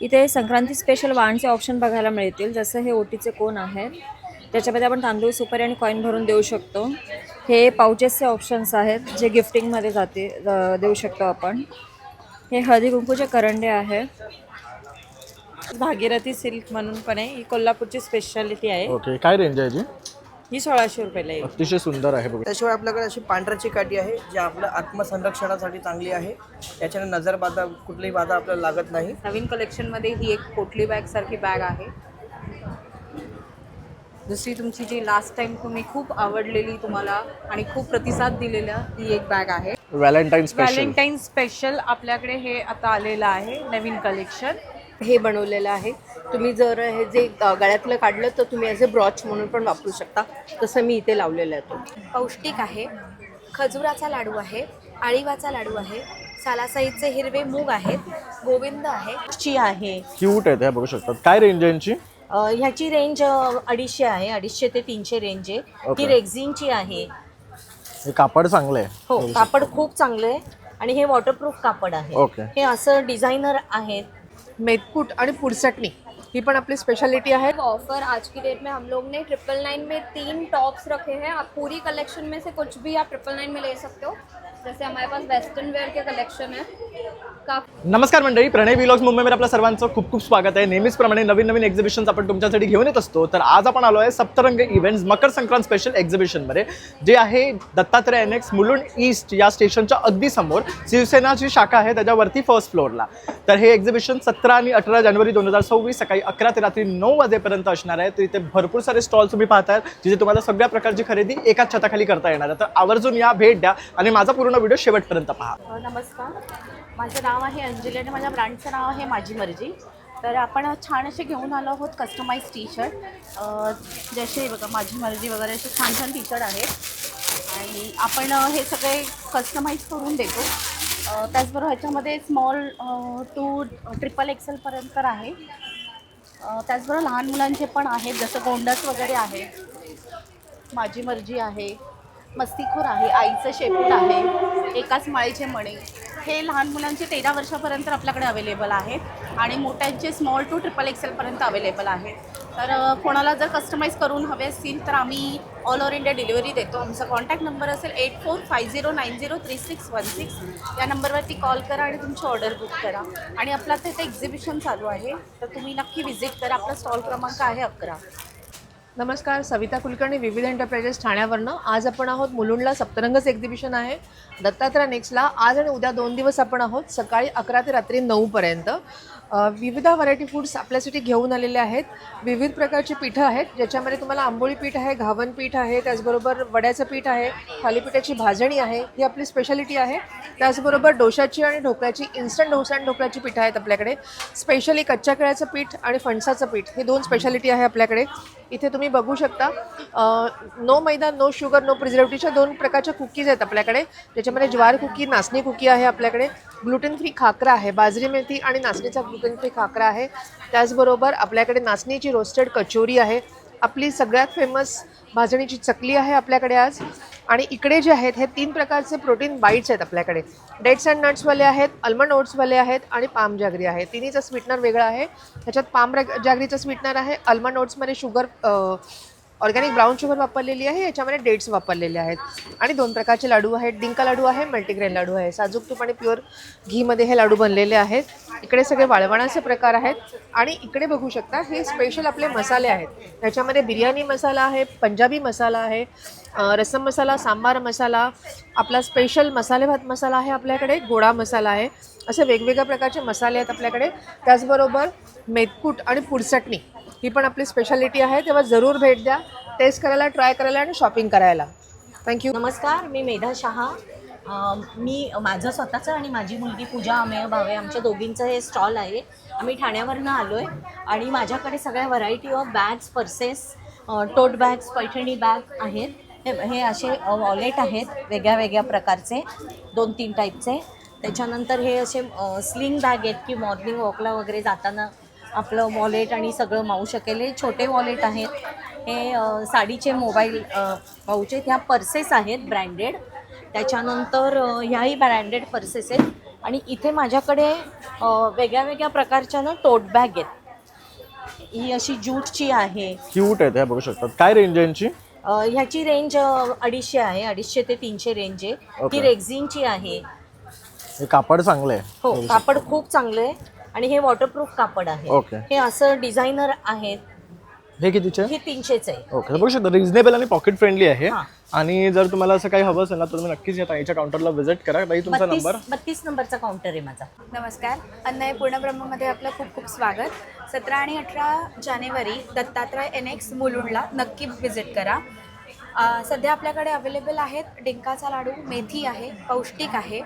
इथे Sankranti special वाणचे option बघायला मिळतील, जसं हे ओटीचे कोण आहेत त्याच्यामध्ये आपण तांदूळ सुपारी आणि कॉईन भरून देऊ शकतो. हे पाउचेसचे ऑप्शन्स आहेत जे गिफ्टिंगमध्ये देऊ शकतो आपण. हे हळदी कुंकूचे करंडे आहेत. भागीरथी सिल्क म्हणून पण आहे, ही कोल्हापूरची स्पेशालिटी आहे. ओके, काय रेंज आहे याची? ही 1600 रुपयाला आहे. अतिशय सुंदर आहे बघा. त्याशिवाय आपल्याकडे अशी पांढऱ्याची काठी आहे जी आपल्या आत्मसंरक्षणासाठी चांगली आहे. याच्याने नजर बाधा कुठलीही बाधा आपल्याला लागत नाही. नवीन कलेक्शनमध्ये ही एक पोटली बॅग सारखी बॅग आहे. दुसरी तुमची जी लास्ट टाइम तुम्ही खूप आवडलेली तुम्हाला आणि खूप प्रतिसाद दिलेला ही एक बॅग आहे. व्हॅलेंटाईन स्पेशल आपल्याकडे हे आता आलेलं आहे नवीन कलेक्शन. हे बनवलेलं आहे. तुम्ही जर हे जे गळ्यातलं काढलं तर तुम्ही ॲज अ ब्रॉच म्हणून पण वापरू शकता. तसं मी इथे लावलेलं आहे. तो पौष्टिक आहे. खजुराचा लाडू आहे, आळीवाचा लाडू आहे, सालासाईचे हिरवे मूग आहेत, गोविंद आहे, ची आहे. क्यूट आहे, त्या बघू शकतात. काय रेंज आहे यांची? ह्याची रेंज 250 आहे. 250 ते 300 रेंज आहे. Okay. ही रेक्झिनची आहे. हे कापड चांगलं आहे. हो, कापड खूप चांगलं आहे आणि हे वॉटरप्रूफ कापड आहे. Okay. हे असं डिझायनर आहेत. मेथकूट आणि पुरचटणी ही पण आपली स्पेशालिटी आहे. ऑफर आज की डेट में हम लोग ने 999 में 3 टॉप्स रखे हैं. आप पूरी कलेक्शन में से कुछ भी आप 999 में ले सकते हो. जैसे हमारे पास वेस्टर्न वेयर के कलेक्शन है. नमस्कार मंडळी, प्रणय व्लॉग्स मुंबईमध्ये आपल्या सर्वांचं खूप खूप स्वागत आहे. नेहमीचप्रमाणे नवीन नवीन एक्झिबिशन्स आपण तुमच्यासाठी घेऊन येत असतो. तर आज आपण आलो आहे सप्तरंग इव्हेंट्स मकर संक्रांत स्पेशल एक्झिबिशनमध्ये, जे आहे दत्तात्रय एनेक्स मुलुंड ईस्ट या स्टेशनच्या अगदी समोर. शिवसेनाची शाखा आहे त्याच्यावरती फर्स्ट फ्लोअरला. तर हे एक्झिबिशन 17 आणि 18 जानेवारी 2026 सकाळी 11 ते रात्री 9 वाजेपर्यंत असणार आहे. तर इथे भरपूर सारे स्टॉल्स तुम्ही पाहताय, जिथे तुम्हाला सगळ्या प्रकारची खरेदी एकाच छताखाली करता येणार आहे. तर आवर्जून या, भेट द्या आणि माझा पूर्ण व्हिडिओ शेवटपर्यंत पहा. नमस्कार, माझं नाव आहे अंजली आणि माझ्या ब्रँडचं नाव आहे माझी मर्जी. तर आपण छान असे घेऊन आलो आहोत कस्टमाइज टी शर्ट, जसे बघा माझी मर्जी वगैरे असे छान छान टी शर्ट आहेत आणि आपण हे सगळे कस्टमाइज करून देतो. त्याचबरोबर ह्याच्यामध्ये स्मॉल टू XXL पर्यंत आहे. त्याचबरोबर लहान मुलांचे पण आहेत, जसं गोंडस वगैरे आहे, माझी मर्जी आहे, मस्तीखोर आहे, आईचं शेपूट आहे, एकाच माळीचे मणे. हे लहान मुलांचे 13 वर्षापर्यंत आपल्याकडे अवेलेबल आहेत आणि मोठ्यांचे स्मॉल टू XXL पर्यंत अवेलेबल आहेत. तर कोणाला जर कस्टमाइज करून हवे असतील तर आम्ही ऑल ओव्हर इंडिया डिलिव्हरी देतो. आमचा कॉन्टॅक्ट नंबर असेल 8450903616. या नंबरवरती कॉल करा आणि तुमची ऑर्डर बुक करा. आणि आपला तिथे एक्झिबिशन चालू आहे, तर तुम्ही नक्की व्हिजिट करा. आपला स्टॉल क्रमांक आहे 11. नमस्कार, सविता कुलकर्णी, विविध एंटरप्राइजेस ठाण्यावरनं. आज आपण आहोत मुलुंडला. सप्तरंगच एक्झिबिशन आहे दत्तात्रय नेक्स्टला. आज आणि उद्या 2 दिवस आपण आहोत, सकाळी 11 ते रात्री 9 पर्यंत. विविध व्हरायटी फूड्स आपल्यासाठी घेऊन आलेले आहेत. विविध प्रकारची पिठं आहेत, ज्याच्यामध्ये तुम्हाला आंबोळी पीठ आहे, घावन पीठ आहे, त्याचबरोबर वड्याचं पीठ आहे, थालीपीठाची भाजणी आहे, ही आपली स्पेशालिटी आहे. त्याचबरोबर डोशाची आणि ढोकळ्याची, इन्स्टंट डोसा आणि ढोकळ्याची पिठं आहेत आपल्याकडे. स्पेशली कच्च्या केळ्याचं पीठ आणि फणसाचं पीठ, हे 2 स्पेशालिटी आहे आपल्याकडे. इथे तुम्ही बघू शकता नो मैदा, नो शुगर, नो प्रिझर्वेटिव्हच्या 2 प्रकारच्या कुकीज आहेत आपल्याकडे, ज्याच्यामध्ये ज्वार कुकी, नाचणी कुकी आहे आपल्याकडे. ग्लुटेन फ्री खाकरा आहे, बाजरी मेथी आणि नाचणीचा ग्लुटेन फ्री खाकरा आहे. त्याचबरोबर आपल्याकडे नाचणीची रोस्टेड कचोरी आहे. आपली सगळ्यात फेमस भाजणीची चकली आहे आपल्याकडे आज. आणि इकडे जे आहेत हे 3 प्रकारचे प्रोटीन बाईट्स आहेत आपल्याकडे. डेट्स अँड नट्सवाले आहेत, आल्मंड ओट्सवाले आहेत आणि पाम जॅगरी आहे. तिन्हीचं स्वीटनर वेगळं आहे. ह्याच्यात पाम जॅगरीचं स्वीटनर आहे. आल्मंड ओट्समध्ये शुगर, ऑर्गॅनिक ब्राऊन शुगर वापरलेली आहे. याच्यामध्ये डेट्स वापरलेले आहेत. आणि 2 प्रकारचे लाडू आहेत, डिंका लाडू आहे, मल्टीग्रेन लाडू आहे. साजूक तूप आणि प्युअर घीमध्ये हे लाडू बनलेले आहेत. इकडे सगळे वाळवणाचे प्रकार आहेत. आणि इकडे बघू शकता हे स्पेशल आपले मसाले आहेत. ह्याच्यामध्ये बिर्याणी मसाला आहे, पंजाबी मसाला आहे, रसम मसाला, सांबार मसाला, आपला स्पेशल मसाले भात मसाला आहे आपल्याकडे, गोडा मसाला आहे. असे वेगवेगळ्या प्रकारचे मसाले आहेत आपल्याकडे. त्याचबरोबर मेथकूट आणि पुरचटणी ही पण आपली स्पेशालिटी आहे. तेव्हा जरूर भेट द्या, टेस्ट करायला, ट्राय करायला आणि शॉपिंग करायला. थँक्यू. नमस्कार, मी मेधा शहा. मी माझं स्वतःचं आणि माझी मुलगी पूजा अमेय भावे, आमच्या दोघींचं हे स्टॉल आहे. आम्ही ठाण्यावरनं आलो आहे आणि माझ्याकडे सगळ्या variety of bags, purses, tote bags, Paithani bag आहेत. हे असे वॉलेट आहेत वेगळ्या वेगळ्या प्रकारचे, 2-3 टाईपचे. त्याच्यानंतर हे असे स्लिंग बॅग आहेत की मॉर्निंग वॉकला वगैरे जाताना आपलं वॉलेट आणि सगळं मावू शकेल. हे छोटे वॉलेट आहेत. हे साडीचे मोबाईल पाऊच आहेत. ह्या पर्सेस आहेत ब्रँडेड. त्याच्यानंतर ह्याही ब्रँडेड पर्सेस आहेत. आणि इथे माझ्याकडे वेगळ्या वेगळ्या प्रकारच्या ना टोट बॅग आहेत. ही अशी ज्यूटची आहे. क्यूट आहे, त्या बघू शकतात. काय रेंज आहे यांची? ह्याची रेंज 250 आहे, 250 ते 300 रेंज आहे. Okay. ही रेक्झिनची आहे. हे कापड चांगलं आहे. हो, कापड खूप चांगलं आहे आणि हे वॉटरप्रूफ कापड आहे. Okay. हे असं डिझायनर आहेत. हे कितीचे? हे 300च आहे. ओके, बघू शकता रिझनेबल आणि पॉकेट फ्रेंडली आहे. हां. आणि जर तुम्हाला असं काही हवं असेल ना तर तुम्ही नक्कीच या ताईच्या काउंटरला व्हिजिट करा. ताई तुमचा नंबर? 32 नंबरचा काउंटर आहे माझा. नमस्कार, अन्नय पूर्णब्रह्ममध्ये आपलं खूप खूप स्वागत. 17 आणि 18 जानेवारी दत्तात्रय NX मुलुंडला नक्की व्हिजिट करा. सध्या आपल्याकडे अवेलेबल आहेत डिंकाचा लाडू, मेथी आहे, पौष्टिक आहे,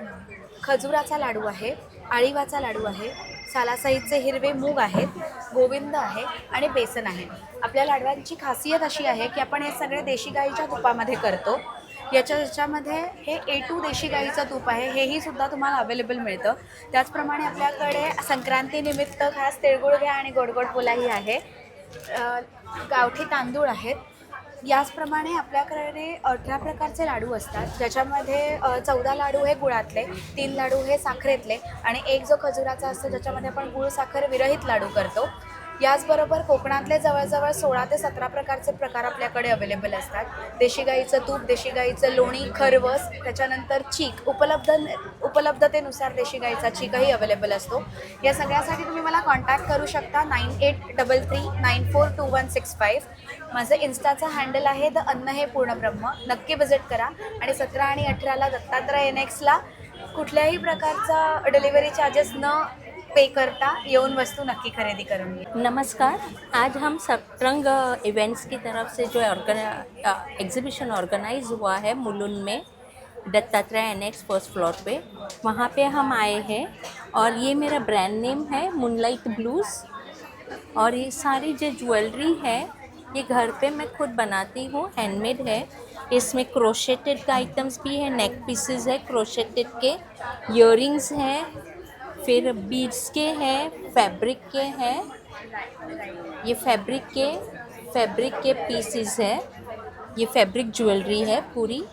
खजुराचा लाडू आहे, आळीवाचा लाडू आहे, सालासाईचे हिरवे मूग आहेत, गोविंद आहे आणि बेसन आहे. आपल्या लाडवांची खासियत अशी आहे की आपण हे सगळे देशी गाईच्या तुपामध्ये करतो. याच्यामध्ये हे A2 देशी गाईचं तूप आहे, हेही सुद्धा तुम्हाला अवेलेबल मिळतं. त्याचप्रमाणे आपल्याकडे संक्रांतीनिमित्त खास तिळगुळ घ्या आणि गोडगोड पोलाही आहे. गावठी तांदूळ आहेत. याचप्रमाणे आपल्याकडे 18 प्रकारचे लाडू असतात, ज्याच्यामध्ये 14 लाडू हे गुळातले, 3 लाडू हे साखरेतले आणि एक जो खजुराचा असतो ज्याच्यामध्ये आपण गुळ साखर विरहित लाडू करतो. याचबरोबर कोकणातले जवळजवळ 16 ते 17 प्रकारचे प्रकार आपल्याकडे अवेलेबल असतात. देशी गाईचं तूप, देशी गाईचं लोणी, खरवस, त्याच्यानंतर चीक उपलब्धतेनुसार देशी गाईचा चीकही अवेलेबल असतो. या सगळ्यासाठी तुम्ही मला कॉन्टॅक्ट करू शकता 9833942165. माझं इन्स्टाचा हँडल आहे द अन्न हे पूर्णब्रह्म. नक्की व्हिजिट करा आणि 17 आणि 18ला दत्तात्रय NXला कुठल्याही प्रकारचा डिलिव्हरी चार्जेस न पे करता येऊन वस्तू नक्की खरीदी करून घ्या. नमस्कार, आज हम सतरंग इवेंट्स की तरफ से जो एग्जीबिशन ऑर्गेनाइज हुआ है मुलुंड में दत्तात्रय NX फर्स्ट फ्लोर पे, वहाँ पे हम आए हैं और ये मेरा ब्रांड नेम है मूनलाइट ब्लूज़. और ये सारी जो ज्वेलरी है ये घर पे मैं खुद बनाती हूँ, हैंडमेड है. इसमें क्रोशेटेड का आइटम्स भी है, नेक पीसेस है क्रोशेटेड के, ईयरिंग्स हैं, फिर बीड्स के हैं, फैब्रिक के हैं, ये फैब्रिक के पीसेस है, ये फैब्रिक ज्वेलरी है पूरी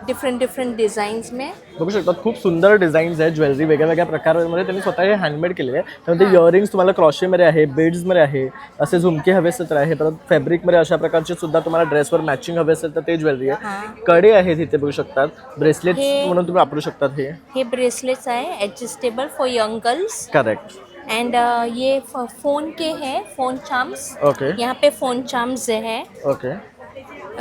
डिफरेंट डिझाईन्स में. बघू शकता खूप सुंदर डिझाईन्स आहेत, ज्वेलरी वेगळ्या वेगळ्या प्रकारांमध्ये त्यांनी स्वतः हे हँडमेड केलेले आहे. त्यामध्ये इयरिंग्स तुम्हाला क्रॉशेमध्ये आहे, बीड्समध्ये आहे, असे झुमके हवे असेल तर आहे, परत फॅब्रिकमध्ये अशा प्रकारचे सुद्धा तुम्हाला ड्रेसवर मॅचिंग हवे असेल तर ते ज्वेलरी आहे. कडे आहेत इथे बघू शकतात, ब्रेसलेट्स म्हणून तुम्ही वापरू शकतात. हे ब्रेसलेट्स आहे adjustable for young girls. Correct. End ये फ़ोन के हैं, फ़ोन चार्म्स. ओके. यहाँ पे फ़ोन चार्म्स है. ओके.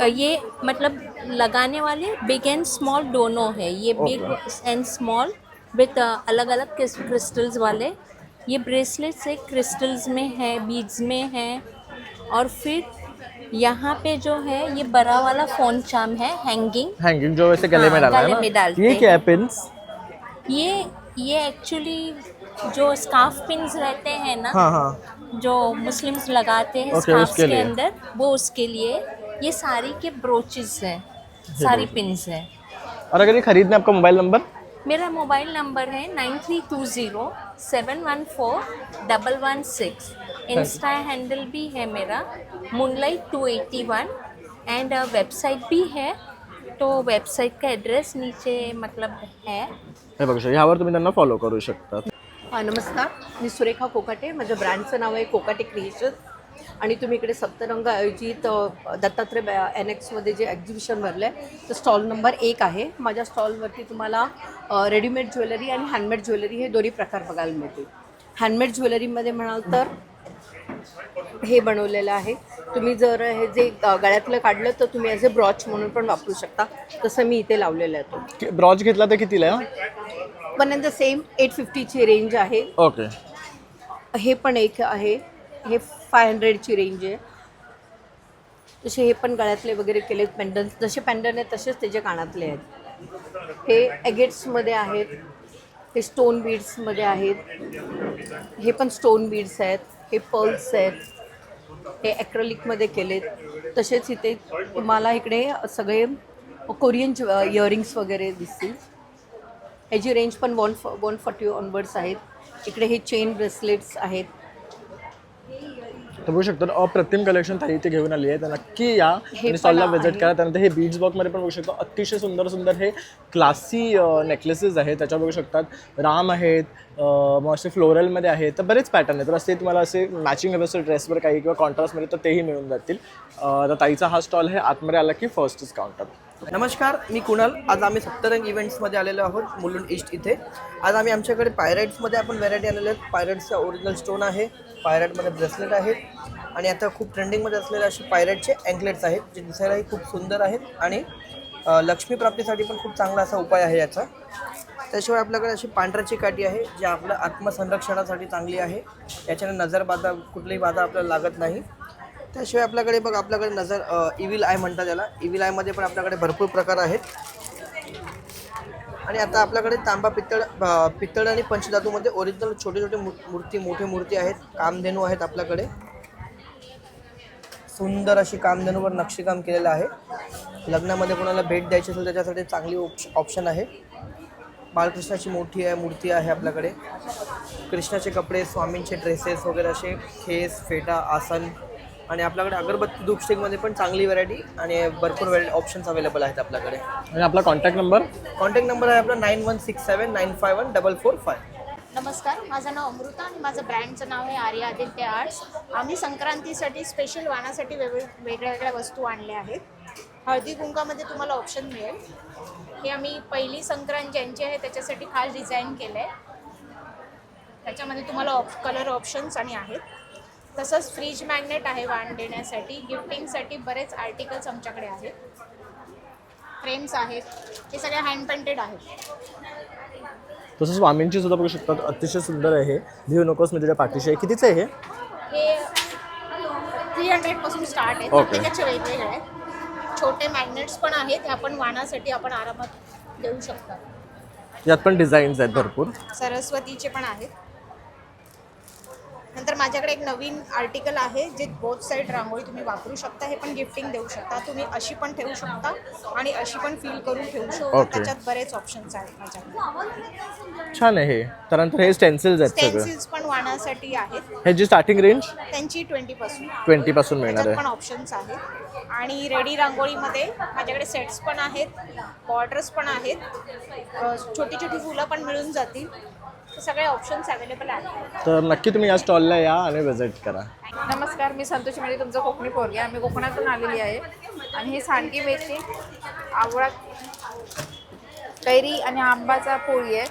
ये मतलब लगाने वाले बिग एंड स्मॉल दोनों है. ये बिग एंड स्मॉल विथ अलग अलग क्रिस्टल्स वाले. ये ब्रेसलेट्स है क्रिस्टल्स में है, बीड्स में है. और फिर यहाँ पे जो है ये बड़ा वाला फ़ोन चार्म है हैंगिंग जो वैसे गले में डाला है गले ना? में डालते ये क्या है पिन्स? ये एक्चुअली जो स्कार्फ पिन्स रहते हैं ना, हाँ. जो मुस्लिम्स लगाते हैं Okay, स्कार्फ्स उसके के लिए. अंदर, वो उसके लिए. ये सारी के ब्रोचेस हैं, सारी पिन्स हैं. और अगर ये खरीदना आपका मोबाइल नंबर? मेरा मोबाइल नंबर है 9320714116. इंस्टा हैंडल भी है मेरा मूनलाइट 281 एंड वेबसाइट भी है. तो वेबसाइट का एड्रेस नीचे मतलब है. हे बघू शकता, ह्यावर तुम्ही त्यांना फॉलो करू शकता. नमस्कार, मी सुरेखा कोकाटे. माझ्या ब्रँडचं नाव आहे कोकाटे क्रिएशन. आणि तुम्ही इकडे सप्तरंग आयोजित दत्तात्रय NXमध्ये जे एक्झिबिशन भरलं आहे तर स्टॉल नंबर 1 आहे. माझ्या स्टॉलवरती तुम्हाला रेडीमेड ज्वेलरी आणि हँडमेड ज्वेलरी हे दोन्ही प्रकार बघायला मिळतील. हँडमेड ज्वेलरीमध्ये म्हणाल तर हे बनवलेलं आहे. तुम्ही जर हे जे गळ्यातलं काढलं तर तुम्ही ॲज अ ब्रॉच म्हणून पण वापरू शकता. तसं मी इथे लावलेलं आहे. तो ब्रॉच घेतला तर कितीला आहे? पण द सेम 850ची रेंज आहे. ओके. हे पण एक आहे, हे 500ची रेंज आहे. तसे हे पण गळ्यातले वगैरे केले पेंडन, जसे पेंडन आहेत तसेच त्याचे कानातले आहेत. हे एगेट्समध्ये आहेत, हे स्टोन बीड्समध्ये आहेत, हे पण स्टोन बीड्स आहेत, हे पर्ल्स आहेत, हे ॲक्रेलिकमध्ये केलेत. तसेच इथे तुम्हाला इकडे सगळे कोरियन इयरिंग्स वगैरे दिसतील. ह्याची रेंज पण 140 ऑनवर्ड्स आहेत. इकडे हे चेन ब्रेसलेट्स आहेत. तर बघू शकतो अप्रतिम कलेक्शन ताई इथे घेऊन आली आहे. तर नक्की या आणि स्टॉलला व्हिजिट करा. त्यानंतर हे बीच बॉक्समध्ये पण बघू शकतो अतिशय सुंदर सुंदर हे क्लासी नेकलेसेस आहेत. त्याच्यावर बघू शकतात राम आहेत, मग असे फ्लोरलमध्ये आहेत. तर बरेच पॅटर्न आहेत. तर असे तुम्हाला असे मॅचिंग हवे असेल ड्रेसवर काही किंवा कॉन्ट्रास्टमध्ये तर तेही मिळून जातील. तर ताईचा हा स्टॉल आहे आतमध्ये आला की फर्स्ट इज काउंटर. नमस्कार, मी कुणाल. आज आम्ही सप्तरंग इव्हेंट्समध्ये आलेलो आहोत मुलुंड ईस्ट इथे. आज आमच्याकडे पायराइट्समध्ये आपण व्हरायटी आलेले आहेत. पायराइट्सचा ओरिजिनल स्टोन आहे, पायराइटमध्ये ब्रेसलेट आहेत आणि आता खूप ट्रेंडिंगमध्ये असलेले असे पायराइटचे अँकलेट्स आहेत जे दिसायलाही खूप सुंदर आहेत आणि लक्ष्मी प्राप्तीसाठी पण खूप चांगला असा उपाय आहे याचा. त्याशिवाय आपल्याकडे अशी पांढऱ्याची काठी आहे जी आपल्या आत्मसंरक्षणासाठी चांगली आहे. याच्याने नजरबाधा कुठलीही बाधा आपल्याला लागत नाही. त्याशिवाय आपल्याकडे नजर इव्हिल आय म्हणतात त्याला. इव्हिल आयमध्ये पण आपल्याकडे भरपूर प्रकार आहेत. आणि आता आपल्याकडे तांबा पित्तळ आणि पंचधातूमध्ये ओरिजिनल छोटे छोटे मोठे मूर्ती आहेत. कामधेनू आहेत आपल्याकडे. सुंदर अशी कामधेनूवर नक्षीकाम केलेलं आहे. लग्नामध्ये कोणाला भेट द्यायची असेल त्याच्यासाठी चांगली ऑप्शन आहे. बाळकृष्णाची मोठी मूर्ती आहे आपल्याकडे. कृष्णाचे कपडे, स्वामींचे ड्रेसेस वगैरे असे खेस, फेटा, आसन आणि आपल्याकडे अगरबत्ती धूप स्टिकमध्ये पण चांगली व्हरायटी आणि भरपूर ऑप्शन्स अवेलेबल आहेत आपल्याकडे. आणि आपला कॉन्टॅक्ट नंबर आहे आपला 9167951445. नमस्कार, माझं नाव अमृता आणि माझं ब्रँडचं नाव आहे आर्या आदित्य आर्ट्स. आम्ही संक्रांतीसाठी स्पेशल वाणासाठी वेगळ्या वस्तू आणल्या आहेत. हळदी कुंकामध्ये तुम्हाला ऑप्शन मिळेल. हे आम्ही पहिली संक्रांत ज्यांची आहे त्याच्यासाठी खास डिझाईन केलं आहे. त्याच्यामध्ये तुम्हाला कलर ऑप्शन्स आणि आहेत. तसंच फ्रीज मॅग्नेट आहे वाण देण्यासाठी. गिफ्टिंगसाठी बरेच आर्टिकल्स आमच्याकडे आहेत. फ्रेम्स आहेत, हे सगळे हँड पेंटेड आहेत. तसंच स्वामींची सुद्धा बघू शकतात अतिशय सुंदर आहे. भिऊ नकोस मी तुझ्या पाठीशी आहे. कितीचं आहे हे 300 पासून स्टार्ट आहे. प्रत्येकाचे वेगवेगळे आहेत. छोटे मॅग्नेट्स पण आहेत. हे आपण वाणासाठी आपण आरामात देऊ शकता. यात पण डिझाईन्स आहेत भरपूर. सरस्वतीचे पण आहेत. नंतर माझ्याकडे एक नवीन आर्टिकल आहे जे बोथ साईड रांगोळी तुम्ही वापरू शकता. हे पण गिफ्टिंग देऊ शकता. तुम्ही अशी पण ठेवू शकता आणि अशी पण फील करून ठेवू शकता. त्याच्यात बरेच ऑप्शन्स आहेत माझ्याकडे. छान आहे. त्यानंतर हे स्टेन्सिल्स आहेत सगळे. स्टेन्सिल्स पण वाणासाठी आहेत. ह्याची स्टार्टिंग रेंज त्यांची 20 पासून मिळणार आहे. पण ऑप्शन्स आहेत. आणि रेडी रांगोळीमध्ये माझ्याकडे सेट्स पण आहेत, बॉर्डर्स पण आहेत, छोटी छोटी फुलं पण मिळून जातील. सगळे ऑप्शन्स अवेलेबल आहेत. तर नक्की तुम्ही या स्टॉलला या आणि व्हिजिट करा. नमस्कार, मी संतोषी म्हणजे तुमचं कोकणी पोरगी. आम्ही कोकणातून आलेली आहे. आणि ही सांडगी मेथी, आवळा, कैरी आणि आंबाचा पोळी आहे.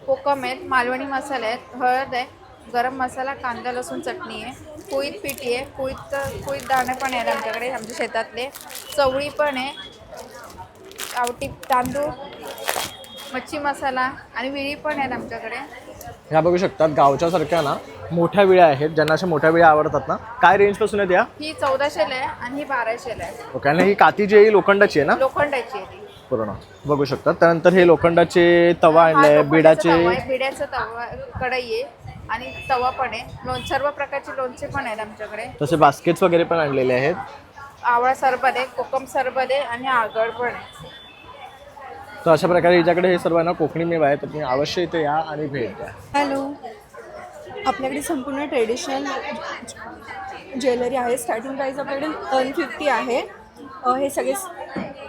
कोकम आहेत, मालवणी मसाले आहेत, हळद आहे, गरम मसाला, कांदा लसूण चटणी आहे, कुळीत पिठी आहे, कुळीत दाणे पण आहेत आमच्याकडे आमच्या शेतातले, चवळी पण आहे, आवटी तांदूळ, मच्छी मसाला आणि विळी पण आहेत आमच्याकडे. ह्या बघू शकतात गावच्या सारख्या ना मोठ्या विळ्या आहेत. ज्यांना अशा मोठ्या विळ्या आवडतात ना. काय रेंजपासून आहेत या? ही 1400 आहे आणि ही 1200 आहे. ओके. आणि ही काती जी आहे लोखंडाची आहे ना? लोखंडाची आहे पूर्ण बघू शकतात. त्यानंतर हे लोखंडाचे तवा आणले, बिड्याचा तवा, कढई आहे आणि तवा पण आहे. सर्व प्रकारचे लोणचे पण आहेत आमच्याकडे. तसे बास्केट्स वगैरे पण आणलेले आहेत. आवळा सरबत आहे, कोकम सरबत आहे आणि आगळ पण आहे. तर अशा प्रकारे हिच्याकडे हे सर्व ना कोकणी मेवा आहे. तर तुम्ही अवश्य इथे या आणि भेट द्या. हॅलो, आपल्याकडे संपूर्ण ट्रेडिशनल ज्वेलरी आहे. स्टार्टिंग प्राईस आपल्याकडे 150 आहे. हे सगळे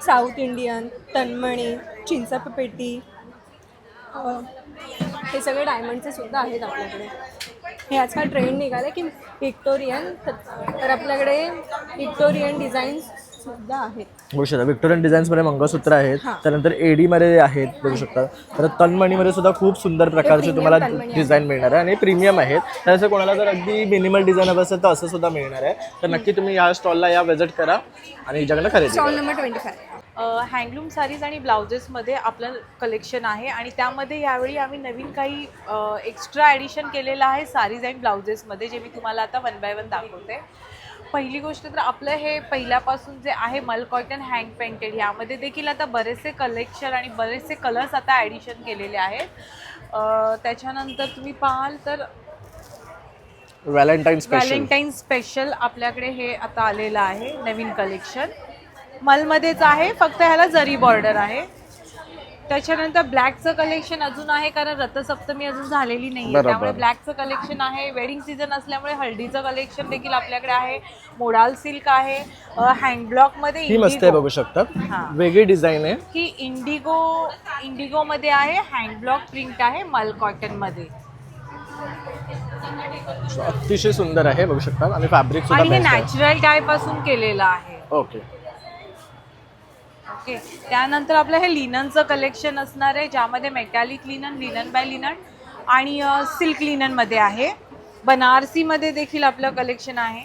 साऊथ इंडियन, तन्मणी, चिंचापेटी, हे सगळे डायमंडचे सुद्धा आहेत आपल्याकडे. हे आजकाल ट्रेंड निघाले की व्हिक्टोरियन, तर आपल्याकडे व्हिक्टोरियन डिझाईन्स सुद्धा आहेत. बघू शकता व्हिक्टोरियन डिझाईन्समध्ये मंगळसूत्र आहेत. त्यानंतर एडीमध्ये आहेत बघू शकता. तर तन्मणीमध्ये सुद्धा खूप सुंदर प्रकारचे तुम्हाला डिझाईन मिळणार आहे आणि प्रीमियम आहेत. त्याचं कोणाला जर अगदी मिनिमल डिझाईन हवं असेल तर असं सुद्धा मिळणार आहे. तर नक्की तुम्ही या स्टॉलला या व्हिजिट करा आणि हिच्याकडे खरेदी स्टॉल नंबर 25. हँडलूम साडीज आणि ब्लाउजेसमध्ये आपलं कलेक्शन आहे आणि त्यामध्ये यावेळी आम्ही नवीन काही एक्स्ट्रा ॲडिशन केलेलं आहे साडीज अँड ब्लाउजेसमध्ये, जे मी तुम्हाला आता 1 बाय 1 दाखवते. पहिली गोष्ट तर आपलं हे पहिल्यापासून जे आहे मल कॉटन हँड पेंटेड, यामध्ये देखील आता बरेचसे कलेक्शन आणि बरेचसे कलर्स आता ॲडिशन केलेले आहेत. त्याच्यानंतर तुम्ही पाहाल तर व्हॅलेंटाईन स्पेशल आपल्याकडे हे आता आलेलं आहे नवीन कलेक्शन. मलमध्येच आहे, फक्त ह्याला जरी बॉर्डर आहे. त्याच्यानंतर ब्लॅकचं कलेक्शन अजून आहे, कारण रथसप्तमी अजून झालेली नाही, बरोबर. त्यामुळे ब्लॅकचं कलेक्शन आहे. वेडिंग सीझन असल्यामुळे हळदीचं कलेक्शन देखील आपल्याकडे आहे. मोडाल सिल्क आहे, हँड ब्लॉक मध्ये ही मस्त आहे, बघू शकता. हां. वेगळी डिझाईन आहे. ही इंडिगो मध्ये आहे, हँड ब्लॉक प्रिंट आहे, मल कॉटन मध्ये. अतिशय सुंदर आहे, बघू शकता. आणि फॅब्रिक सुद्धा आणि हे best आहे. नॅचरल डाय पासून केलेलं आहे. ओके. ओके, त्यानंतर आपलं हे लिननचं कलेक्शन असणार आहे, ज्यामध्ये metallic linen, linen by linen आणि सिल्क लिनन मध्ये आहे. बनारसी मध्ये देखील आपलं कलेक्शन आहे.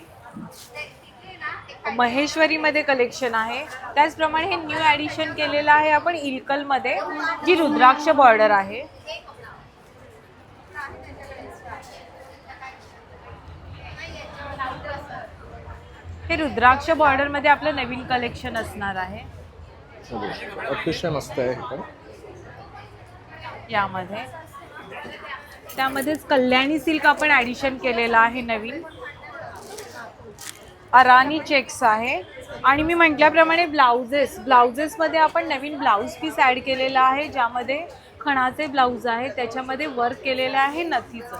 महेश्वरी मध्ये कलेक्शन आहे. त्याचप्रमाणे हे न्यू ॲडिशन केलेलं आहे आपण इल्कल मध्ये, जी रुद्राक्ष बॉर्डर आहे. हे रुद्राक्ष बॉर्डर मध्ये आपलं नवीन कलेक्शन असणार आहे. अतिशय मस्त आहे हे पण. यामध्ये त्यामध्येच कल्याणी सिल्क आपण ॲडिशन केलेलं आहे नवीन. अरानी चेक्स आहे. आणि मी म्हटल्याप्रमाणे ब्लाउजेसमध्ये आपण नवीन ब्लाऊज पीस ॲड केलेला आहे, ज्यामध्ये खणाचे ब्लाऊज आहे, त्याच्यामध्ये वर्क केलेलं आहे नथीचं.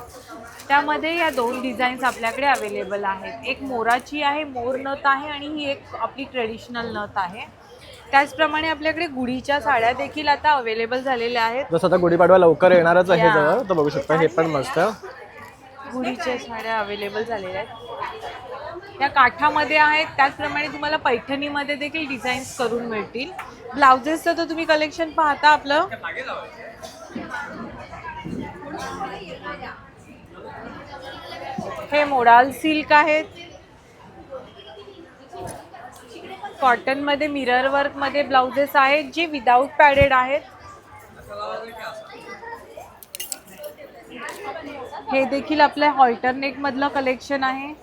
त्यामध्ये या 2 डिझाईन्स आपल्याकडे अवेलेबल आहेत. एक मोराची आहे, मोर नथ आहे, आणि ही एक आपली ट्रेडिशनल नथ आहे. त्याचप्रमाणे आपल्याकडे गुढीच्या साड्या देखील आता अवेलेबल झालेल्या आहेत. जसं आता गुढीपाडवा लवकर येणारच आहे या. जवळ, तर बघू शकता हे पण मस्त आहे. गुढीच्या साड्या अवेलेबल झालेल्या आहेत. या काठामध्ये आहेत. त्याचप्रमाणे तुम्हाला पैठणीमध्ये देखील डिझाईन्स करून मिळतील. ब्लाउजेसचं तर तुम्ही कलेक्शन पाहता आपलं. हे मोडाल सिल्क आहेत. कॉटन मध्ये मिरर वर्क मध्ये ब्लाउजेस आहेत, जे विदाउट पॅडेड आहेत. हे देखील आपल्या हॉल्टरनेक मधलं कलेक्शन आहे.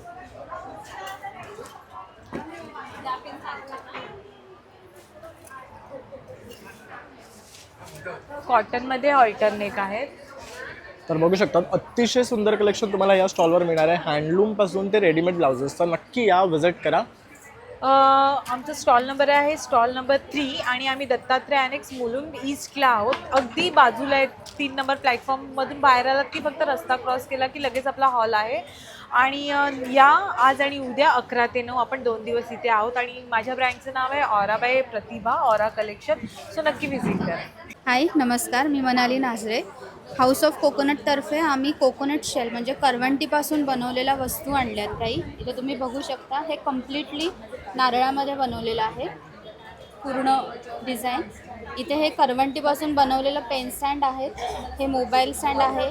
कॉटन मध्ये हॉल्टरनेक आहेत. तर बघू शकता अतिशय सुंदर कलेक्शन तुम्हाला या स्टॉलवर मिळणार आहे. हँडलूम पासून ते रेडीमेड ब्लाउजेस. तर नक्की या, विजिट करा. आमचा स्टॉल नंबर आहे स्टॉल नंबर 3 आणि आम्ही दत्तात्रय अनेक्स मुलुंड ईस्टला आहोत. अगदी बाजूला आहे. 3 नंबर प्लॅटफॉर्ममधून बाहेर आलात की फक्त रस्ता क्रॉस केला की लगेच आपला हॉल आहे. आणि या आज आणि उद्या 11 ते 9 आपण 2 दिवस इथे आहोत. आणि माझ्या ब्रँडचं नाव आहे ऑरा बाय प्रतिभा, ऑरा कलेक्शन. सो नक्की व्हिजिट करा. हाय नमस्कार, मी मनाली नाझरे. हाऊस ऑफ कोकोनटतर्फे आम्ही कोकोनट शेल म्हणजे करवंटीपासून बनवलेल्या वस्तू आणल्यात काही. इथे तुम्ही बघू शकता, हे कम्प्लिटली नारळामध्ये बनवलेलं आहे पूर्ण डिझाईन. इथे हे करवंटीपासून बनवलेलं पेन स्टँड आहे, हे मोबाईल स्टँड आहे,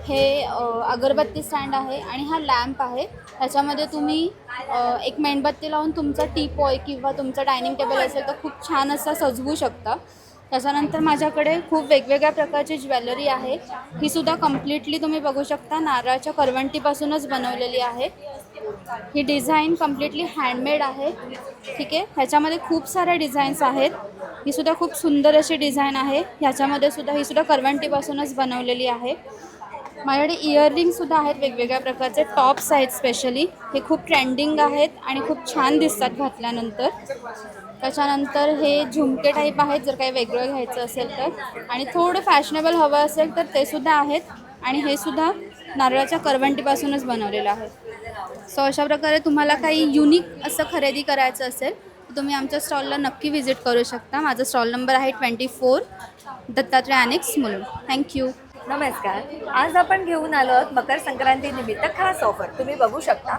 हे अगरबत्ती स्टँड आहे आणि हा लॅम्प आहे. ह्याच्यामध्ये तुम्ही एक मेणबत्ती लावून तुमचा टी पॉय किंवा तुमचं डायनिंग टेबल असेल तर खूप छान असा सजवू शकता. त्याच्यानंतर माझ्याकडे खूप वेगवेगळ्या प्रकारची ज्वेलरी आहे. ही सुद्धा कम्प्लिटली तुम्ही बघू शकता नारळाच्या करवंटीपासूनच बनवलेली आहे. ही डिझाईन कम्प्लिटली हँडमेड आहे. ठीक आहे, ह्याच्यामध्ये खूप साऱ्या डिझाईन्स आहेत. ही सुद्धा खूप सुंदर अशी डिझाईन आहे. ह्याच्यामध्ये सुद्धा ही सुद्धा करवंटीपासूनच बनवलेली आहे. माझ्याकडे इयररिंगसुद्धा आहेत वेगवेगळ्या प्रकारचे. टॉप्स आहेत स्पेशली, हे खूप ट्रेंडिंग आहेत आणि खूप छान दिसतात घातल्यानंतर. त्याच्यानंतर हे झुमके टाईप आहेत जर काही वेगळं घ्यायचं असेल तर. आणि थोडं फॅशनेबल हवं असेल तर ते सुद्धा आहेत. आणि हे सुद्धा नारळाच्या करवंटीपासूनच बनवलेलं आहे. सो अशा प्रकारे तुम्हाला काही युनिक असं खरेदी करायचं असेल तर तुम्ही आमच्या स्टॉलला नक्की व्हिजिट करू शकता. माझा स्टॉल नंबर आहे 24 दत्तात्रय अनेक्स मुलुंड. थँक्यू. नमस्कार, आज आपण घेऊन आलो आहोत मकर संक्रांतीनिमित्त खास ऑफर. तुम्ही बघू शकता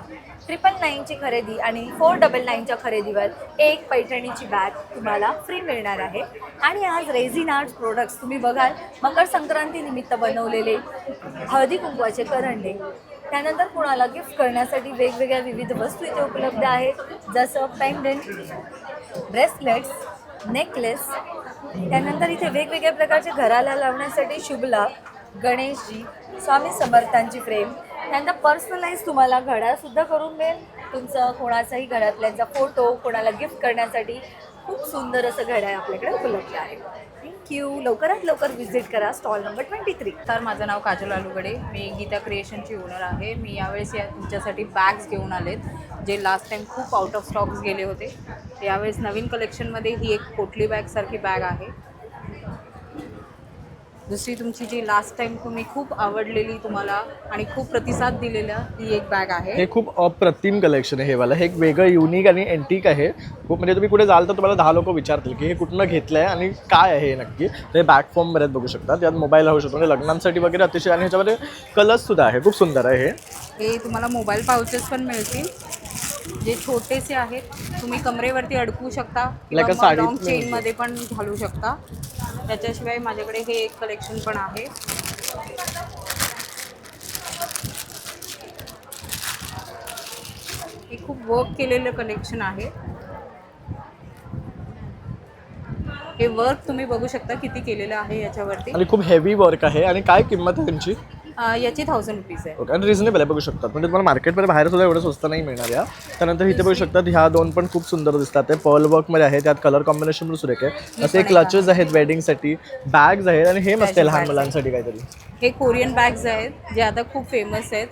999ची खरेदी आणि 499च्या खरेदीवर एक पैठणीची बॅग तुम्हाला फ्री मिळणार आहे. आणि आज रेझिन आर्ट्स प्रोडक्ट्स तुम्ही बघाल मकर संक्रांतीनिमित्त बनवलेले हळदी कुंकवाचे करंडे. त्यानंतर कुणाला गिफ्ट करण्यासाठी वेगवेगळ्या विविध वस्तू इथे उपलब्ध आहेत, जसं पेंडंट, ब्रेसलेट्स, नेकलेस. त्यानंतर इथे वेगवेगळ्या प्रकारचे घराला लावण्यासाठी शुभलाभ, गणेशजी, स्वामी समर्थांची फ्रेम. त्यानंतर पर्सनलाइज तुम्हाला घड्याळसुद्धा करून मिळेल. तुमचं कोणाचाही घरातल्यांचा फोटो कोणाला गिफ्ट करण्यासाठी खूप सुंदर असं घड्याळ आपल्याकडे उपलब्ध आहे. थँक्यू. लवकरात लवकर व्हिजिट करा स्टॉल नंबर 23. तर माझं नाव काजल आलुगडे, मी गीता क्रिएशनची ओनर आहे. मी यावेळेस तुमच्यासाठी बॅग्स घेऊन आलेत, जे लास्ट टाईम खूप आउट ऑफ स्टॉक्स गेले होते. यावेळेस नवीन कलेक्शनमध्ये ही एक पोटली बॅगसारखी बॅग आहे. दुसरी तुमची जी लास्ट टाइम तुम्ही खूप आवडलेली तुम्हाला आणि खूप प्रतिसाद दिलेला ही एक बॅग आहे. हे खूप अप्रतिम कलेक्शन आहे हे वाला. हे एक वेगळं युनिक आणि एंटिक आहे खूप. म्हणजे तुम्ही कुठे जाल तर तुम्हाला 10 लोक विचारतील की हे कुठनं घेतलं आहे आणि काय आहे हे नक्की. ते बॅग फॉर्म बरेच बघू शकतात. यात मोबाईल राहू शकतो म्हणजे लग्नांसाठी वगैरे अतिशय. आणि ह्याच्यामध्ये कलर्ससुद्धा आहे. खूप सुंदर आहे हे. हे तुम्हाला मोबाईल पाउचेस पण मिळतील जे छोटेसे आहेत. तुम्ही कमरेवरती अडकवू शकता Like a किंवा साडी लॉंग चेनमध्ये पण घालू शकता. त्याच्याशिवाय माझ्याकडे हे एक कलेक्शन पण आहे. हे खूप वर्क केलेलं कलेक्शन आहे. हे वर्क तुम्ही बघू शकता किती केलेलं आहे याच्यावरती. आणि खूप हेवी वर्क आहे. आणि काय किंमत आहे त्यांची? याची 1000 रुपीज आहे. ओके. आणि रिझनेबल आहे बघू शकतात. म्हणजे तुम्हाला मार्केटमध्ये बाहेर सुद्धा एवढं स्वस्त नाही मिळणार या. त्यानंतर इथे बघू शकतात ह्या दोन पण खूप सुंदर दिसतात. ते पर्ल वर्कमध्ये आहे. त्यात कलर कॉम्बिनेशन पण सुरेख आहे. असे क्लचेस आहेत वेडिंगसाठी. बॅग्स आहेत. आणि हे मस्त आहे लहान मुलांसाठी काहीतरी. हे कोरियन बॅग्स आहेत जे आता खूप फेमस आहेत.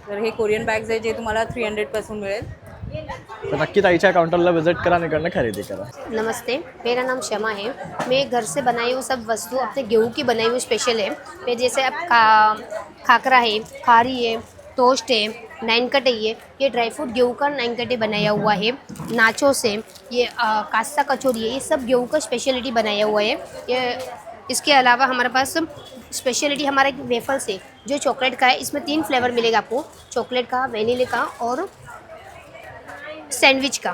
तर हे कोरियन बॅग्स आहेत जे तुम्हाला 300 पासून मिळेल. तर नक्की ताईच्या काउंटरला विजिट करा आणि इकडनं खरेदी करा. नमस्ते, मेरा नाम शमा है. मैं घर से बनाई हुई सब वस्तु अपने गेहूं की बनाई हुई स्पेशल है. मैं जैसे अब खाकरा है, खारी है, टोस्ट है, नाइन कट है. ये ड्राई फ्रूट गेहूं का 9 कटे बनाया हुआ है. नाचोस है, ये कास्ता कचौरी है. ये सब गेहूं का स्पेशलिटी बनाया हुआ है. ये इसके अलावा हमारे पास स्पेशलिटी हमारा एक वेफल्स है जो चॉकलेट का है. इसमें 3 फ्लेवर मिलेगा आपको, चॉकलेट का, वेनिले का और सैंडविच का.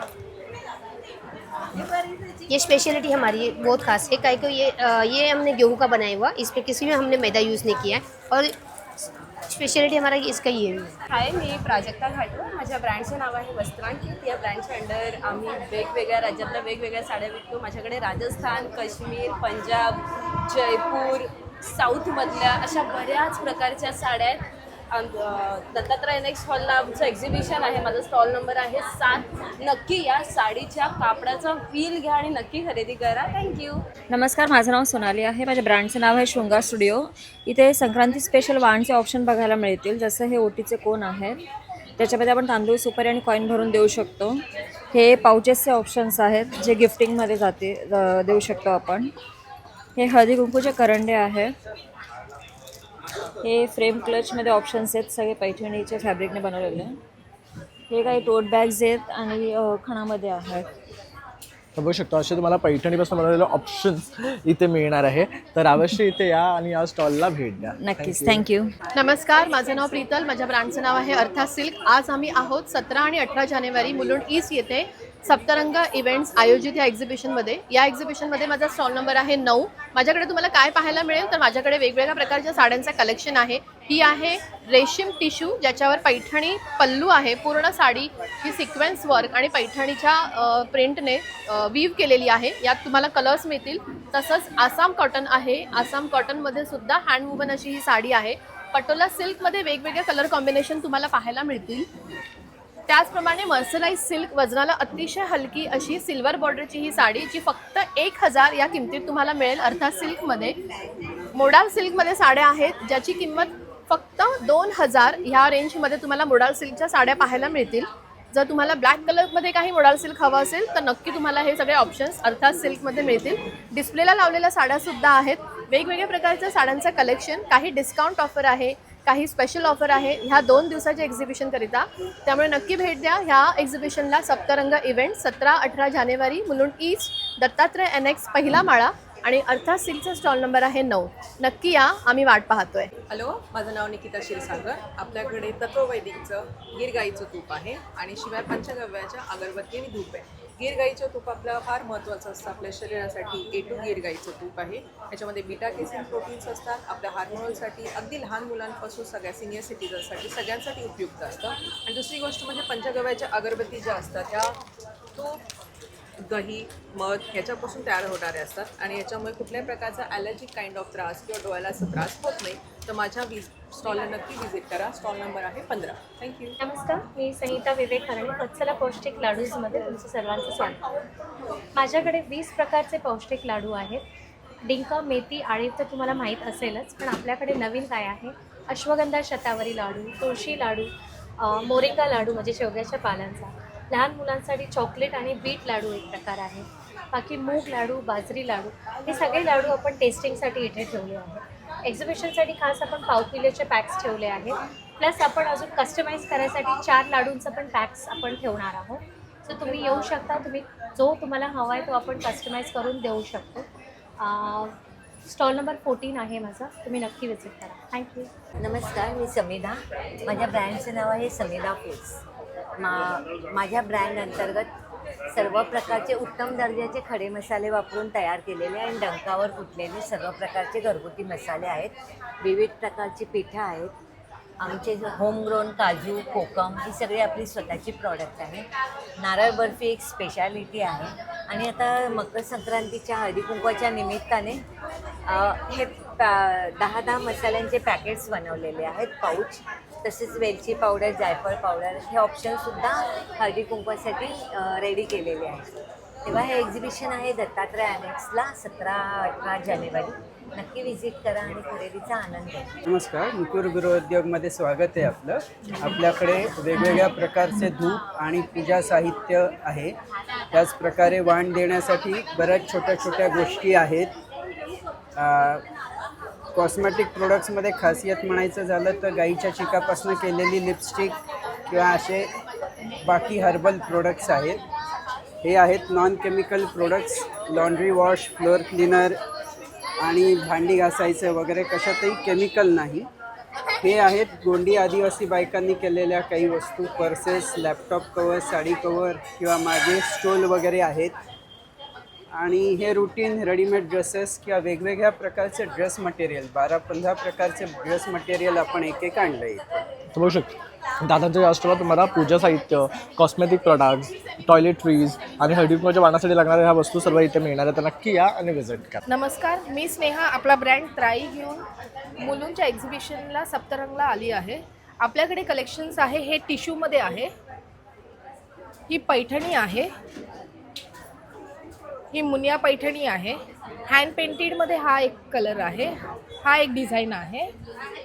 ये स्पेशलिटी हमारी है, बहुत खास है. काहे को ये हमने गेहूं का बनाया हुआ. इस पर किसी में हमने मैदा यूज़ नहीं किया है. और स्पेशलिटी हमारा इसका ये है. हाय, मी प्राजक्ता घाटो. माझ्या ब्रँडचं नाव आहे वस्त्रांकित. या ब्रँडच्या अंडर आम्ही वेगवेगळ्या राज्यातल्या वेगवेगळ्या साड्या विकतो. माझ्याकडे राजस्थान, काश्मीर, पंजाब, जयपूर, साऊथमधल्या अशा बऱ्याच प्रकारच्या साड्या आहेत. दत्तात्रय नेक्स्ट हॉलला आमचं एक्झिबिशन आहे. माझा स्टॉल नंबर आहे 7. नक्की या साडीच्या कापडाचा फील घ्या आणि नक्की खरेदी करा. थँक्यू. नमस्कार, माझं नाव सोनाली आहे. माझ्या ब्रँडचं नाव आहे शृंगार स्टुडिओ. इथे संक्रांती स्पेशल वाणचे ऑप्शन बघायला मिळतील. जसं हे ओटीचे कोन आहेत. त्याच्यामध्ये आपण तांदूळ, सुपारी आणि कॉईन भरून देऊ शकतो. हे पाउचेसचे ऑप्शन्स आहेत जे गिफ्टिंगमध्ये देऊ शकतो आपण. हे हळदी कुंकूचे करंडे आहेत. हे फ्रेम क्लचमध्ये ऑप्शन्स आहेत. सगळे पैठणीचे फॅब्रिकने बनवलेले. हे काही टोट बॅग्स आहेत आणि खणामध्ये आहेत. तर बघू शकतो असे तुम्हाला पैठणीपासून बनवलेले ऑप्शन्स इथे मिळणार आहे. तर अवश्य इथे या आणि या स्टॉलला भेट द्या. नक्कीच. थँक्यू. नमस्कार, माझं नाव प्रीतल. माझ्या ब्रँडचं नाव आहे अर्था सिल्क. आज आम्ही आहोत 17 आणि 18 जानेवारी मुलुंड ईस्ट येथे सप्तरंग इव्हेंट्स आयोजित या एक्झिबिशनमध्ये. या एक्झिबिशनमध्ये माझा स्टॉल नंबर आहे 9. माझ्याकडे तुम्हाला काय पाहायला मिळेल तर माझ्याकडे वेगवेगळ्या प्रकारच्या साड्यांचं कलेक्शन आहे. ही आहे रेशीम टिश्यू ज्याच्यावर पैठणी पल्लू आहे. पूर्ण साडी ही सिक्वेन्स वर्क आणि पैठणीच्या प्रिंटने वीव केलेली आहे. यात तुम्हाला कलर्स मिळतील. तसंच आसाम कॉटन आहे. आसाम कॉटनमध्ये सुद्धा हँड वुवन अशी ही साडी आहे. पटोला सिल्कमध्ये वेगवेगळे कलर कॉम्बिनेशन तुम्हाला पाहायला मिळतील. त्याचप्रमाणे मर्सराइज सिल्क वजनाला अतिशय हलकी अशी सिल्वर बॉर्डरची ही साडी जी फक्त 1000 या किमतीत तुम्हाला मिळेल अर्थात सिल्कमध्ये. मोडाल सिल्कमध्ये साड्या आहेत ज्याची किंमत फक्त 2000 ह्या रेंजमध्ये तुम्हाला मोडाल सिल्कच्या साड्या पाहायला मिळतील. जर तुम्हाला ब्लॅक कलरमध्ये काही मोडाल सिल्क हवं असेल तर नक्की तुम्हाला हे सगळे ऑप्शन्स अर्थात सिल्कमध्ये मिळतील. डिस्प्लेला लावलेल्या साड्यासुद्धा आहेत. वेगवेगळ्या प्रकारच्या साड्यांचं कलेक्शन. काही डिस्काउंट ऑफर आहे, काही स्पेशल ऑफर आहे ह्या 2 दिवसाच्या एक्झिबिशनकरिता. त्यामुळे नक्की भेट द्या ह्या एक्झिबिशनला. सप्तरंग इव्हेंट 17-18 जानेवारी मुलुंड ईस्ट, दत्तात्रय NX पहिला माळा. आणि अर्थात सिल्कचा स्टॉल नंबर आहे 9. नक्की या, आम्ही वाट पाहतोय. हॅलो, माझं नाव निकिता क्षीरसागर. आपल्याकडे तत्ववैदिकचं गीर गाईचं तूप आहे आणि शिवाय पंचगव्याच्या अगरबत्ती आणि धूप आहे. गीर गाईचं तूप आपलं फार महत्त्वाचं असतं आपल्या शरीरासाठी. A2 गीर गाईचं तूप आहे. याच्यामध्ये बीटा केसिन प्रोटीन्स असतात. आपल्या हार्मोनसाठी अगदी लहान मुलांपासून सगळ्या सिनियर सिटीजनसाठी सगळ्यांसाठी उपयुक्त असतं. आणि दुसरी गोष्ट म्हणजे पंचगव्याच्या अगरबत्ती ज्या असतात त्या तूप, दही, मध ह्याच्यापासून तयार होणारे असतात आणि याच्यामुळे कुठल्याही प्रकारचा ॲलर्जिक काइंड ऑफ त्रास किंवा डोळ्याला असा त्रास होत नाही. तर माझ्या स्टॉलला नक्की व्हिजिट करा. स्टॉल नंबर आहे 15. थँक्यू. नमस्कार, मी संहिता विवेक हरणे. वत्सला पौष्टिक लाडूजमध्ये तुमचं सर्वांचं स्वागत. माझ्याकडे 20 प्रकारचे पौष्टिक लाडू आहेत. डिंका, मेथी, आळी तर तुम्हाला माहीत असेलच, पण आपल्याकडे नवीन काय आहे, अश्वगंधा शतावरी लाडू, तुळशी लाडू, मोरिंगा लाडू म्हणजे शेवग्याच्या पाल्यांचा. लहान मुलांसाठी चॉकलेट आणि बीट लाडू एक प्रकार आहे. बाकी मूग लाडू, बाजरी लाडू हे सगळे लाडू आपण टेस्टिंगसाठी इथे ठेवले आहेत. एक्झिबिशनसाठी खास आपण पाव किलोचे पॅक्स ठेवले आहेत. प्लस आपण अजून कस्टमाइज करायसाठी 4 लाडूंचं पण पॅक्स आपण ठेवणार आहोत. सो तुम्ही येऊ शकता, तुम्ही जो तुम्हाला हवा आहे तो आपण कस्टमाइज करून देऊ शकतो. स्टॉल नंबर 14 आहे माझा, तुम्ही नक्की विजिट करा. थँक्यू. नमस्कार, मी समिधा. माझ्या ब्रँडचं नाव आहे समिधा फूड्स. माझ्या ब्रँड अंतर्गत सर्व प्रकारचे उत्तम दर्जाचे खडे मसाले वापरून तयार केलेले आणि डंकावर कुटलेले सर्व प्रकारचे घरगुती मसाले आहेत. विविध प्रकारची पिठं आहेत. आमचे होमग्रोन काजू, कोकम ही सगळी आपली स्वतःची प्रॉडक्ट आहे. नारळ बर्फी एक स्पेशालिटी आहे. आणि आता मकर संक्रांतीच्या हळदी कुंकवाच्या निमित्ताने हे 10 मसाल्यांचे पॅकेट्स बनवलेले आहेत, पाऊच. तसेच वेलची पावडर, जायफळ पावडर हे ऑप्शनसुद्धा हळदी कुंकवासाठी रेडी केलेले आहेत. तेव्हा हे एक्झिबिशन आहे दत्तात्रय अनेक्सला 17-18 जानेवारी. नक्की व्हिजिट करा आणि खरेदीचा आनंद घ्या. नमस्कार, मुकुर गृहोद्योगमध्ये स्वागत आहे आपलं. आपल्याकडे वेगवेगळ्या प्रकारचे धूप आणि पूजा साहित्य आहे. त्याचप्रकारे वाण देण्यासाठी बऱ्याच छोट्या छोट्या गोष्टी आहेत. कॉस्मेटिक प्रोडक्ट्समध्ये खासियत म्हणायचं झालं तर गाईच्या चिकापासून केलेली लिपस्टिक किंवा असे बाकी हर्बल प्रोडक्ट्स आहेत. हे आहेत non chemical products. Laundry wash, floor cleaner आणि भांडी घासायचं वगैरे कशातही केमिकल नाही. हे आहेत गोंडी आदिवासी बायकांनी केलेल्या काही वस्तू, purses, laptop cover, sari cover किंवा मागे स्टोल वगैरे आहेत. आणि हे रुटीन रेडीमेड ड्रेसेस किंवा वेगवेगळ्या प्रकारचे ड्रेस मटेरियल, 12-15 प्रकारचे ड्रेस मटेरियल आपण एक आणलं आहे. बघू शकतो दादांच्या या स्टॉलला तुम्हाला पूजा साहित्य, कॉस्मेटिक प्रॉडक्ट्स, टॉयलेटरीज आणि हळदी कुंकवाच्या वाणासाठी लागणाऱ्या ह्या वस्तू सर्व इथे मिळणार आहेत. तर नक्की या आणि व्हिजिट करा. नमस्कार, मी स्नेहा आपला ब्रँड त्राई घेऊन मुलुंडच्या एक्झिबिशनला सप्तरंगला आली आहे. आपल्याकडे कलेक्शन्स आहे. हे टिश्यूमध्ये आहे, ही पैठणी आहे, ही मुनिया पैठणी आहे. हँड पेंटेडमध्ये हा एक कलर आहे, हा एक डिझाईन आहे.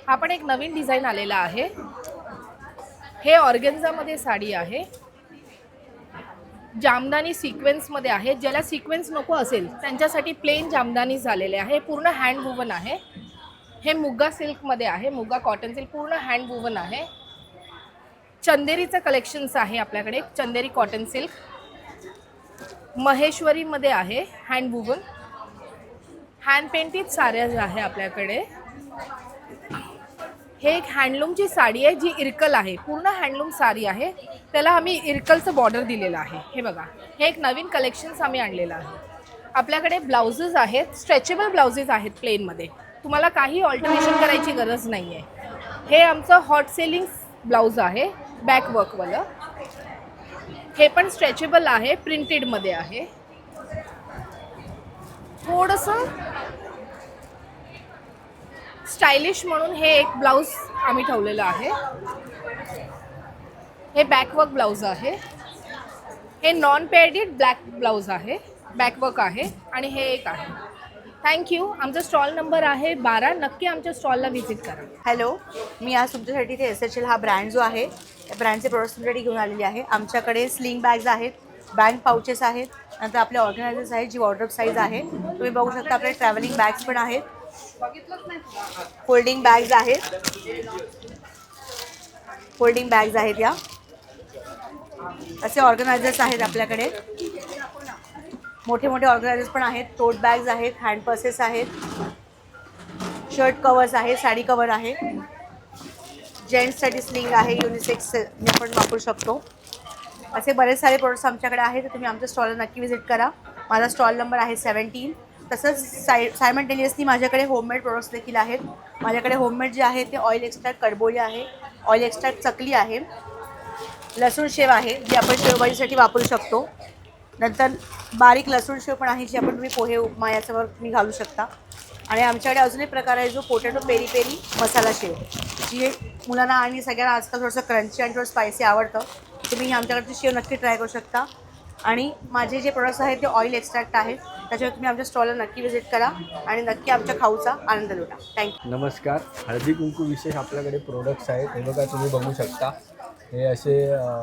हा पण एक नवीन डिझाईन आलेला आहे. हे ऑर्गेन्झामध्ये साडी आहे. जामदानी सिक्वेन्समध्ये आहे. ज्याला सिक्वेन्स नको असेल त्यांच्यासाठी प्लेन जामदानी झालेले आहे. पूर्ण हँड वुवन आहे. हे मुग्गा सिल्कमध्ये आहे, मुग्गा कॉटन सिल्क पूर्ण हँड वुवन आहे. चंदेरीचं कलेक्शन्स आहे आपल्याकडे, चंदेरी कॉटन सिल्क. महेश्वरीमध्ये आहे हँड वुवन. हँड पेंटेड साड्या आहे आपल्याकडे. हे एक हँडलूमची साडी आहे जी इरकल आहे, पूर्ण हँडलूम साडी आहे. त्याला आम्ही इरकलचं बॉर्डर दिलेलं आहे. हे बघा, हे एक नवीन कलेक्शन्स आम्ही आणलेलं आहे. आपल्याकडे ब्लाउजेस आहेत, स्ट्रेचेबल ब्लाउजेस आहेत प्लेनमध्ये. तुम्हाला काही ऑल्टरेशन करायची गरज नाही आहे. हे आमचं हॉट सेलिंग ब्लाऊज आहे बॅकवर्कवालं. हे पण स्ट्रेचेबल आहे, प्रिंटेडमध्ये आहे. थोडंसं स्टायलिश म्हणून हे एक ब्लाऊज आम्ही ठेवलेलं आहे. हे बॅकवर्क ब्लाऊज आहे. हे नॉन पेडेड ब्लॅक ब्लाऊज आहे, बॅकवर्क आहे. आणि हे एक आहे. थँक्यू. आमचा स्टॉल नंबर आहे 12. नक्की आमच्या स्टॉलला व्हिजिट करा. हॅलो, मी आज तुमच्यासाठी ते SHL हा ब्रँड जो आहे त्या ब्रँडचे प्रोडक्ट्स तुमच्यासाठी घेऊन आलेले आहे. आमच्याकडे स्लिंग बॅग्स आहेत, बँक पाउचेस आहेत, नंतर आपले ऑर्गनायझर्स आहेत जी वॉर्डरोब साईज आहे. तुम्ही बघू शकता आपले ट्रॅव्हलिंग बॅग्स पण आहेत, फोल्डिंग बॅग्स आहेत, फोल्डिंग बॅग्स आहेत. या असे ऑर्गनायझर्स आहेत आपल्याकडे. मोठे मोठे ऑर्गनायझर्स पण आहेत. टोट बॅग्स आहेत, हँड पर्सेस आहेत, शर्ट कवर्स आहे, साडी कवर आहे. जेंट्ससाठी स्लिंग आहे, युनिसेक्स आपण वापरू शकतो. असे बरेच सारे प्रोडक्ट्स आमच्याकडे आहेत. तर तुम्ही आमच्या स्टॉलला नक्की व्हिजिट करा. माझा स्टॉल नंबर आहे 17. तसंच सायमल्टेनियसली माझ्याकडे होममेड प्रोडक्ट्स देखील आहेत. माझ्याकडे होममेड जे आहे ते ऑइल एक्स्ट्रॅक्ट कडबोळी आहे, ऑइल एक्स्ट्रॅक्ट चकली आहे, लसूण शेव आहे जी आपण शेवभाजीसाठी वापरू शकतो. नंतर बारीक लसूण शेव पण आहे जी आपण तुम्ही पोहे उपमा याच्यावर तुम्ही घालू शकता. आणि आमच्याकडे अजून एक प्रकार आहे जो पोटॅटो पेरी पेरी मसाला शेव, जी मुलांना आणि सगळ्यांना आजकाल थोडंसं क्रंची आणि थोडं स्पायसी आवडतं. तुम्ही आमच्याकडची शेव नक्की ट्राय करू शकता. आणि माझे जे प्रोडक्ट्स आहेत ते ऑइल एक्स्ट्रॅक्ट आहेत. त्याच्यावर तुम्ही आमच्या स्टॉलला नक्की व्हिजिट करा आणि नक्की आमच्या खाऊचा आनंद लुटा. थँक्यू. नमस्कार, हळदी कुंकू विशेष आपल्याकडे प्रोडक्ट्स आहेत. हे बघा, तुम्ही बघू शकता हे असे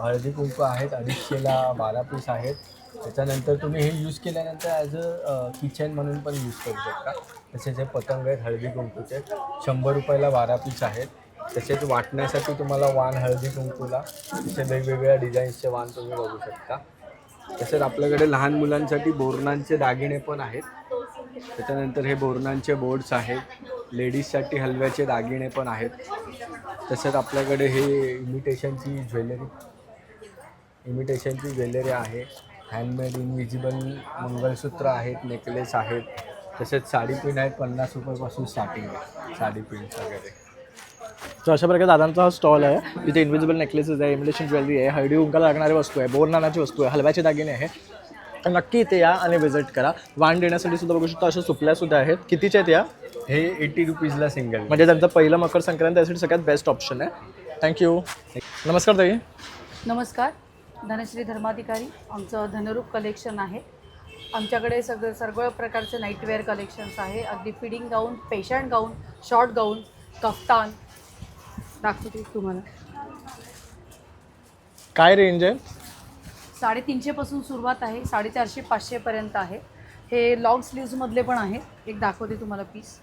हळदी कुंकू आहेत 250ला 12 पीस आहेत. त्याच्यानंतर तुम्ही हे यूज केल्यानंतर ॲज अ किचन म्हणून पण यूज करू शकता. तसेच हे पतंग आहेत हळदी कुंकूचे 100 रुपयाला 12 पीस आहेत. तसेच वाटण्यासाठी तुम्हाला वाण हळदी कुंकूला असे वेगवेगळ्या डिझाईन्सचे वाण तुम्ही बघू शकता. तसेच आपल्याकडे लहान मुलांसाठी बोरणांचे दागिने पण आहेत. त्याच्यानंतर हे बोरणांचे बोर्ड्स आहेत. लेडीजसाठी हलव्याचे दागिने पण आहेत. तसेच आपल्याकडे हे इमिटेशनची ज्वेलरी आहे. हँडमेड इनविजिबल मंगळसूत्र आहेत, नेकलेस आहेत. तसेच साडी पिन आहेत 50 रुपयापासून स्टार्टिंग आहे साडी पिन्स वगैरे. तर अशा प्रकारे दादांचा हा स्टॉल आहे. तिथे इन्व्हिजिबल नेकलेसेस आहे, इमिटेशन ज्वेलरी आहे, हळदी कुंकाला लागणारी वस्तू आहे, बोरनानाची वस्तू आहे, हलव्याचे दागिने आहे. तर नक्की इथे या आणि व्हिजिट करा. वाण देण्यासाठी सुद्धा बघू शकता अशा सुपल्यासुद्धा आहेत. कितीच्या आहेत या? हे 80 रुपीजला सिंगल. म्हणजे त्यांचं पहिलं मकर संक्रांत त्यासाठी सगळ्यात बेस्ट ऑप्शन आहे. थँक्यू. नमस्कार ताई. नमस्कार. धनश्री धर्माधिकारी. आमचं धनरूप कलेक्शन आहे. आमच्याकडे सर्व प्रकारचे नाईटवेअर कलेक्शन्स आहे. अगदी फिडिंग गाऊन, पेशंट गाऊन, शॉर्ट गाऊन, कफ्तान दाखवते तुम्हाला. काय रेंज आहे? 350 पासून सुरुवात आहे, 450 500 पर्यंत आहे. हे लॉंग स्लीव्समधले पण आहेत. एक दाखवते तुम्हाला पीस.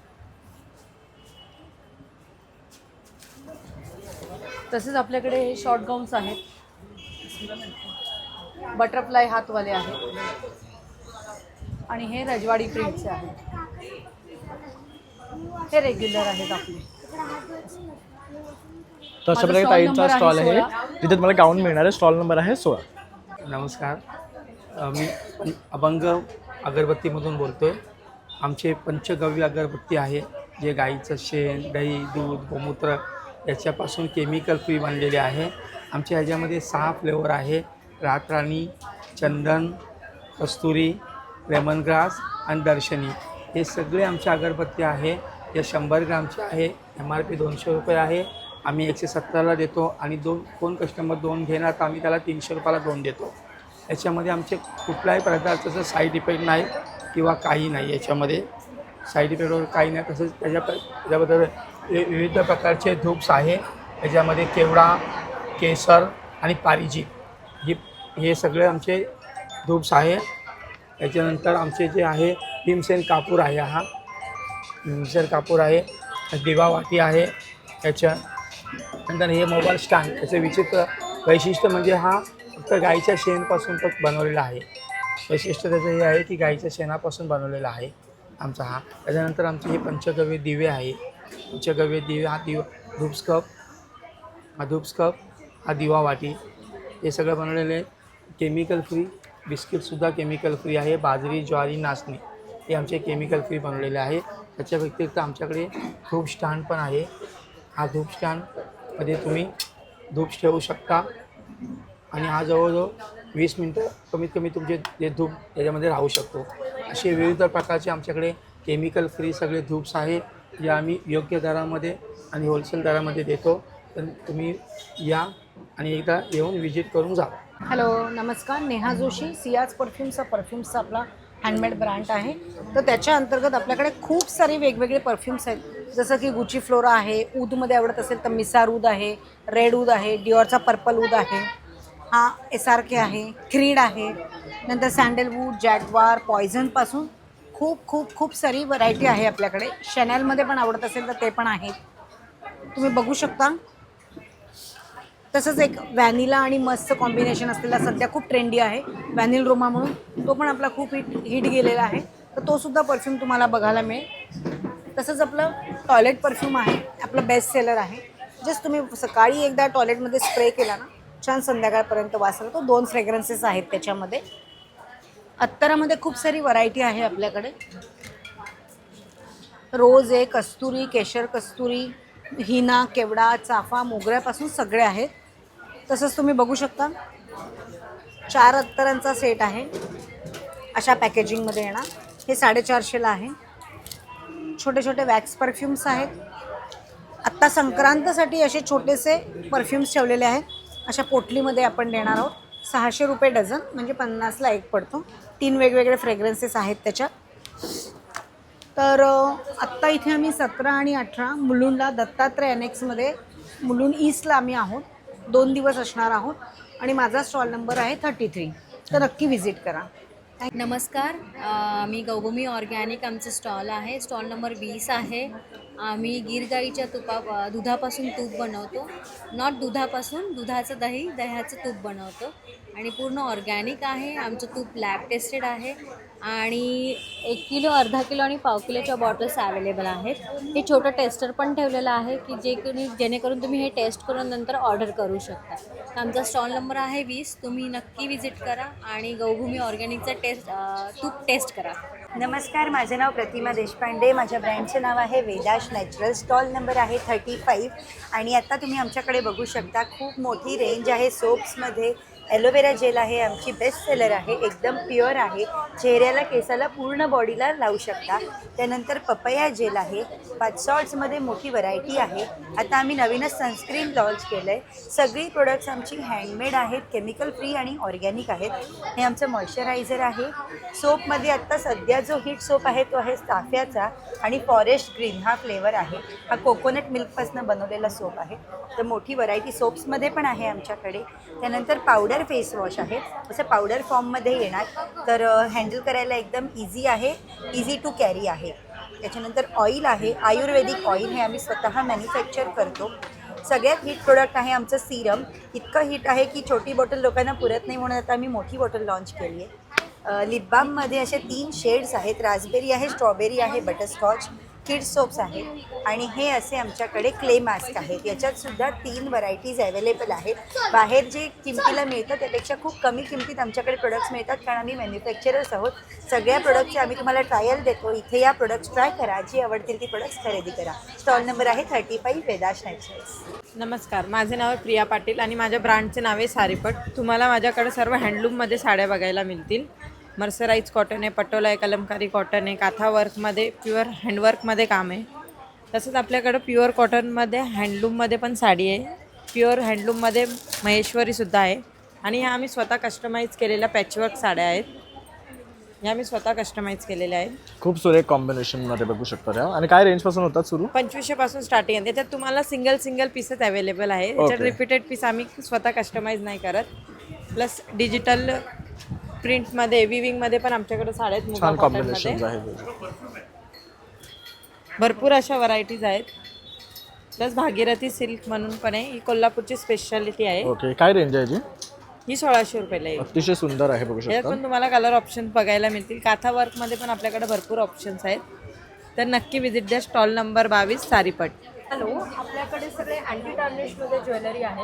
तसेच आपल्याकडे हे शॉर्ट गाऊन्स आहेत, बटरफ्लाय हातवाले आहेत आणि हे रजवाडी प्रिंटचे आहेत. हे रेग्युलर आहेत आपले. तर अशा प्रकारे ताईंचा स्टॉल आहे. तिथे तुम्हाला गाऊन मिळणार आहे. स्टॉल नंबर आहे 16. नमस्कार. मी अभंग अगरबत्तीमधून बोलतो आहे. आमचे पंचगव्य अगरबत्ती आहे, जे गाईचं शेण, दही, दूध, गोमूत्र याच्यापासून केमिकल फ्री बनलेले आहे. आमच्या ह्याच्यामध्ये 6 फ्लेवर आहे. रातराणी, चंदन, कस्तुरी, लेमन ग्रास आणि दर्शनी. हे सगळे आमच्या अगरबत्ती आहे. या 100 ग्रामचे आहे. MRP 200 रुपये आहे. आम्ही 170ला देतो आणि कोण कस्टमर 2 घेणार तर आम्ही त्याला 300 रुपयाला 2 देतो. याच्यामध्ये आमचे कुठल्याही प्रकारचं साईड इफेक्ट नाही किंवा काही नाही. याच्यामध्ये साईड इफेक्ट वगैरे काही नाही. तसंच त्याच्याबद्दल विविध प्रकारचे धूप्स आहे. याच्यामध्ये केवडा, केसर आणि पारिजित हे सगळे आमचे धूप्स आहे. याच्यानंतर आमचे जे आहे भीमसेन कापूर आहे. हा भीमसेन कापूर आहे. दिवा वाटी आहे. याच्यानंतर हे मोबाईल स्टँड. याचं विचित्र वैशिष्ट्य म्हणजे हा फक्त गाईच्या शेणापासून बनवलेला आहे. वैशिष्ट्य त्याचं हे आहे की गाईच्या शेणापासून बनवलेला आहे आमचा हा. त्याच्यानंतर आमचे हे पंचगव्य दिवे आहे. पंचगव्य दिवे हा धूपस्कप, हा दिवा वाटी, हे सगळं बनवलेले केमिकल फ्री. बिस्किटसुद्धा केमिकल फ्री आहे. बाजरी, ज्वारी, नाचणी हे आमचे केमिकल फ्री बनवलेले आहे. त्याच्या व्यतिरिक्त आमच्याकडे धूप स्टँड पण आहे. हा धूप स्टँडमध्ये तुम्ही धूप ठेवू शकता आणि हा जवळजवळ 20 मिनटं कमीत कमी तुमचे जे धूप त्याच्यामध्ये राहू शकतो. असे विविध प्रकारचे आमच्याकडे केमिकल फ्री सगळे धूप्स आहे, जे आम्ही योग्य दरामध्ये आणि होलसेल दरामध्ये देतो. तर तुम्ही या आणि एकदा येऊन विजिट करून जा. हॅलो, नमस्कार. नेहा जोशी. सियाज परफ्युम्सचा आपला हँडमेड ब्रँड आहे. तर त्याच्या अंतर्गत आपल्याकडे खूप सारे वेगवेगळे परफ्युम्स आहेत. जसं की गुची फ्लोरा आहे. ऊदमध्ये आवडत असेल तर मिसार ऊद आहे, रेड ऊद आहे, डिओरचा पर्पल ऊद आहे, हा SRK आहे, क्रीड आहे, नंतर सँडलवूड, जॅगवार, पॉयझनपासून खूप खूप खूप सारी व्हरायटी आहे आपल्याकडे. शॅनेलमध्ये पण आवडत असेल तर ते पण आहेत, तुम्ही बघू शकता. तसंच एक व्हॅनिला आणि मस्टचं कॉम्बिनेशन असलेला सध्या खूप ट्रेंडी आहे व्हॅनिल रोमा म्हणून. तो पण आपला खूप हिट गेलेला आहे. तर तो सुद्धा परफ्यूम तुम्हाला बघायला मिळेल. तसंच आपलं टॉयलेट परफ्यूम आहे, आपलं बेस्ट सेलर आहे. जस्ट तुम्ही सकाळी एकदा टॉयलेटमध्ये स्प्रे केला ना, छान संध्याकाळपर्यंत वास राहतो. 2 फ्रेग्रन्सेस आहेत त्याच्यामध्ये. अत्तरामध्ये खूप सारी व्हरायटी आहे आपल्याकडे. रोज आहे, कस्तुरी, केशर कस्तुरी, हिना, केवडा, चाफा, मोगऱ्यापासून सगळे आहेत. तसंच तुम्ही बघू शकता 4 अत्तरांचा सेट आहे. अशा पॅकेजिंगमध्ये येणार. हे 450ला आहे. छोटे छोटे वॅक्स परफ्यूम्स आहेत. आत्ता संक्रांतसाठी असे छोटेसे परफ्यूम्स ठेवलेले आहेत. अशा पोटलीमध्ये आपण देणार आहोत. 600 रुपये डझन, म्हणजे 50ला 1 पडतो. 3 वेगवेगळे फ्रेग्रन्सेस आहेत त्याच्यात. तर आत्ता इथे आम्ही 17 आणि 18 मुलुंडला दत्तात्रय NXमध्ये मुलुंड ईस्टला आम्ही आहोत. 2 दिवस असणार आहोत आणि माझा स्टॉल नंबर आहे 33. तर नक्की व्हिजिट करा. नमस्कार, मी गौभूमी ऑर्गॅनिक आमचं स्टॉल आहे. स्टॉल नंबर 20 आहे. आम्ही गीर गाईच्या दुधापासून तूप बनवतो. नॉट दुधापासून, दुधाचं दही, दह्याचं तूप बनवतो आणि पूर्ण ऑर्गॅनिक आहे. आमचं तूप लॅब टेस्टेड आहे आणि 1 किलो, अर्धा किलो आणि पाव किलोच्या बॉटल्स अवेलेबल आहेत. हे छोटं टेस्टर पण ठेवलेलं आहे की जेणेकरून तुम्ही हे टेस्ट करून नंतर ऑर्डर करू शकता. तर आमचा स्टॉल नंबर आहे 20. तुम्ही नक्की विजिट करा आणि गौभूमी ऑर्गॅनिकचं तूप टेस्ट करा. नमस्कार, माझं नाव प्रतिमा देशपांडे. माझ्या ब्रँडचं नाव आहे वेदाश नॅचरल. स्टॉल नंबर आहे 35 आणि आता तुम्ही आमच्याकडे बघू शकता खूप मोठी रेंज आहे. सोप्समध्ये ॲलोवेरा जेल आहे, आमची बेस्ट सेलर आहे, एकदम प्युअर आहे, चेहऱ्याला केसाला पूर्ण बॉडीला लावू शकता. त्यानंतर पपया जेल आहे, बाथ सॉल्ट्समध्ये मोठी व्हरायटी आहे. आता आम्ही नवीनच सनस्क्रीन लॉन्च केलं आहे. सगळी प्रोडक्ट्स आमची हँडमेड आहेत, केमिकल फ्री आणि ऑर्गॅनिक आहेत. हे आमचं मॉइश्चरायझर आहे. सोपमध्ये आत्ता सध्या जो हिट सोप आहे तो आहे चाफ्याचा आणि फॉरेस्ट ग्रीन हा फ्लेवर आहे. हा कोकोनट मिल्कपासून बनवलेला सोप आहे. तर मोठी व्हरायटी सोप्समध्ये पण आहे आमच्याकडे. त्यानंतर पावडर फेस वॉश आहे, असं पावडर फॉर्ममध्ये येणार. तर हँडल करायला एकदम इझी आहे, इझी टू कॅरी आहे. त्याच्यानंतर ऑइल आहे, आयुर्वेदिक ऑइल, हे आम्ही स्वतः मॅन्युफॅक्चर करतो. सगळ्यात हिट प्रोडक्ट आहे आमचं सिरम. इतकं हिट आहे की छोटी बॉटल लोकांना पुरत नाही म्हणून आता आम्ही मोठी बॉटल लॉन्च केली आहे. लिप बाममध्ये असे 3 शेड्स आहेत, रास्बेरी आहे, स्ट्रॉबेरी आहे, बटरस्कॉच, किड्स सोप्स आहेत आणि हे असे आमच्याकडे क्ले मास्क आहेत. याच्यातसुद्धा 3 व्हरायटीज अवेलेबल आहेत. बाहेर जे किमतीला मिळतं त्यापेक्षा खूप कमी किमतीत आमच्याकडे प्रोडक्ट्स मिळतात कारण आम्ही मॅन्युफॅक्चरर्स आहोत. सगळ्या प्रोडक्टचे आम्ही तुम्हाला ट्रायल देतो. इथे या प्रोडक्ट्स ट्राय करा, जी आवडतील ती प्रोडक्ट्स खरेदी करा. स्टॉल नंबर आहे 35 वेदाश नॅचरल्स. नमस्कार, माझे नाव आहे प्रिया पाटील आणि माझ्या ब्रँडचे नाव आहे सारीपट. तुम्हाला माझ्याकडे सर्व हँडलूममध्ये साड्या बघायला मिळतील. मर्सराईज कॉटन आहे, पटोला आहे, कलमकारी कॉटन आहे, काथा वर्कमध्ये प्युअर हँडवर्कमध्ये काम आहे. तसंच आपल्याकडं प्युअर कॉटनमध्ये हँडलूममध्ये पण साडी आहे. प्युअर हँडलूममध्ये महेश्वरीसुद्धा आहे आणि ह्या आम्ही स्वतः कस्टमाइज केलेल्या पॅचवर्क साड्या आहेत. ह्या आम्ही स्वतः कस्टमाइज केलेल्या आहेत. खूप सुरेख कॉम्बिनेशनमध्ये बघू शकता त्या. आणि काय रेंजपासून होतात सुरू? 2500 पासून स्टार्टिंग आहे. त्याच्यात तुम्हाला सिंगल पीसेस अवेलेबल आहे. त्याच्यात रिपीटेड पीस आम्ही स्वतः कस्टमाइज नाही करत. प्लस डिजिटल प्रिंटमध्ये, विविंगमध्ये पण आमच्याकडे साड्या आहेत. मुगा कॉटनमध्ये भरपूर अशा व्हरायटीज आहेत. प्लस भागीरथी सिल्क म्हणून पण आहे, ही कोल्हापूरची स्पेशालिटी आहे. ओके, काय रेंज आहे जी? ही 1600 रुपयाला आहे. अतिशय सुंदर आहे, बघू यात शकता. पण तुम्हाला कलर ऑप्शन बघायला मिळतील. काथा वर्कमध्ये पण आपल्याकडे भरपूर ऑप्शन्स आहेत. तर नक्की विजिट द्या. Stall number 22 सारीपट. हॅलो, आपल्याकडे सगळे अँटी टार्निशमध्ये ज्वेलरी आहे.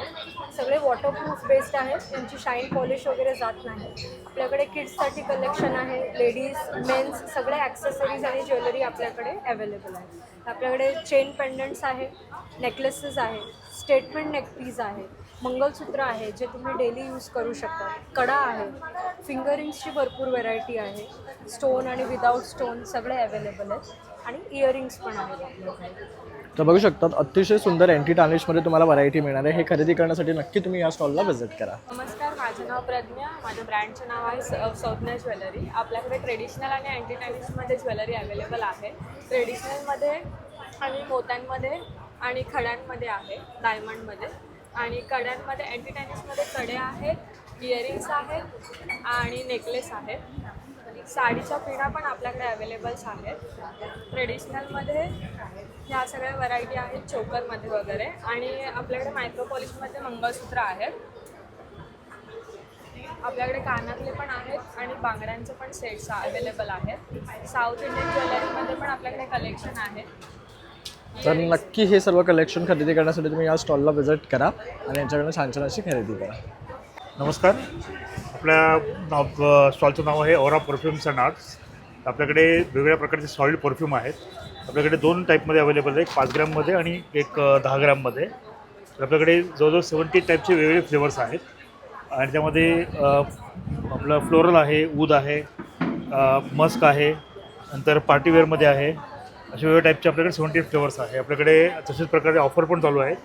सगळे वॉटरप्रूफ बेस्ड आहेत, त्यांची शाईन पॉलिश वगैरे जात नाही. आपल्याकडे किड्ससाठी कलेक्शन आहे, लेडीज, मेन्स सगळे ॲक्सेसरीज आणि ज्वेलरी आपल्याकडे अवेलेबल आहे. आपल्याकडे चेन पेंडंट्स आहे, नेकलेसेस आहे, स्टेटमेंट नेकपीस आहे, मंगलसूत्र आहे जे तुम्ही डेली यूज करू शकता, कडा आहे, फिंगरिंग्सची भरपूर व्हरायटी आहे, स्टोन आणि विदाऊट स्टोन सगळे अवेलेबल आहेत आणि इयरिंग्स पण आहेत आपल्याकडे. तर बघू शकतात अतिशय सुंदर अँटी टार्निशमध्ये तुम्हाला व्हरायटी मिळणार आहे. हे खरेदी करण्यासाठी नक्की तुम्ही या स्टॉलला व्हिजिट करा. नमस्कार, माझं नाव प्रज्ञा. माझ्या ब्रँडचं नाव आहे सौज्ञा ज्वेलरी. आपल्याकडे ट्रेडिशनल आणि अँटी टार्निशमध्ये ज्वेलरी अवेलेबल आहे. ट्रेडिशनलमध्ये आणि मोत्यांमध्ये आणि खड्यांमध्ये आहे, डायमंडमध्ये. आणि कड्यांमध्ये अँटी टार्निशमध्ये कडे आहेत, इयरिंग्स आहेत आणि नेकलेस आहेत. साडीच्या पिढा पण आपल्याकडे अवेलेबल्स आहेत. ट्रेडिशनलमध्ये ह्या सगळ्या व्हरायटी आहेत, चोकरमध्ये वगैरे. आणि आपल्याकडे मायक्रोपॉलिशमध्ये मंगळसूत्र आहेत. आपल्याकडे कानातले पण आहेत आणि बांगड्यांचे पण सेट्स अवेलेबल आहेत. साऊथ इंडियन ज्वेलरीमध्ये पण आपल्याकडे कलेक्शन आहे. तर नक्की हे सर्व कलेक्शन खरेदी करण्यासाठी तुम्ही या स्टॉलला व्हिजिट करा आणि यांच्याकडनं छान छान अशी खरेदी करा. नमस्कार, आपल्या स्टॉलचं नाव आहे ओरा परफ्युम्स अँड आर्ट्स. आपल्याकडे वेगवेगळ्या प्रकारचे सॉलिड परफ्यूम आहेत. आपल्याकडे 2 टाईपमध्ये अवेलेबल आहे, 5 ग्रॅममध्ये आणि एक 10 ग्रॅममध्ये. आपल्याकडे जवळजवळ 70 टाईपचे वेगवेगळे फ्लेवर्स आहेत आणि त्यामध्ये आपलं फ्लोरल आहे, ऊद आहे, मस्क आहे, नंतर पार्टीवेअरमध्ये आहे. असे वेगवेगळ्या टाईपचे आपल्याकडे 70 फ्लेवर्स आहे. आपल्याकडे तसेच प्रकारे ऑफर पण चालू आहे.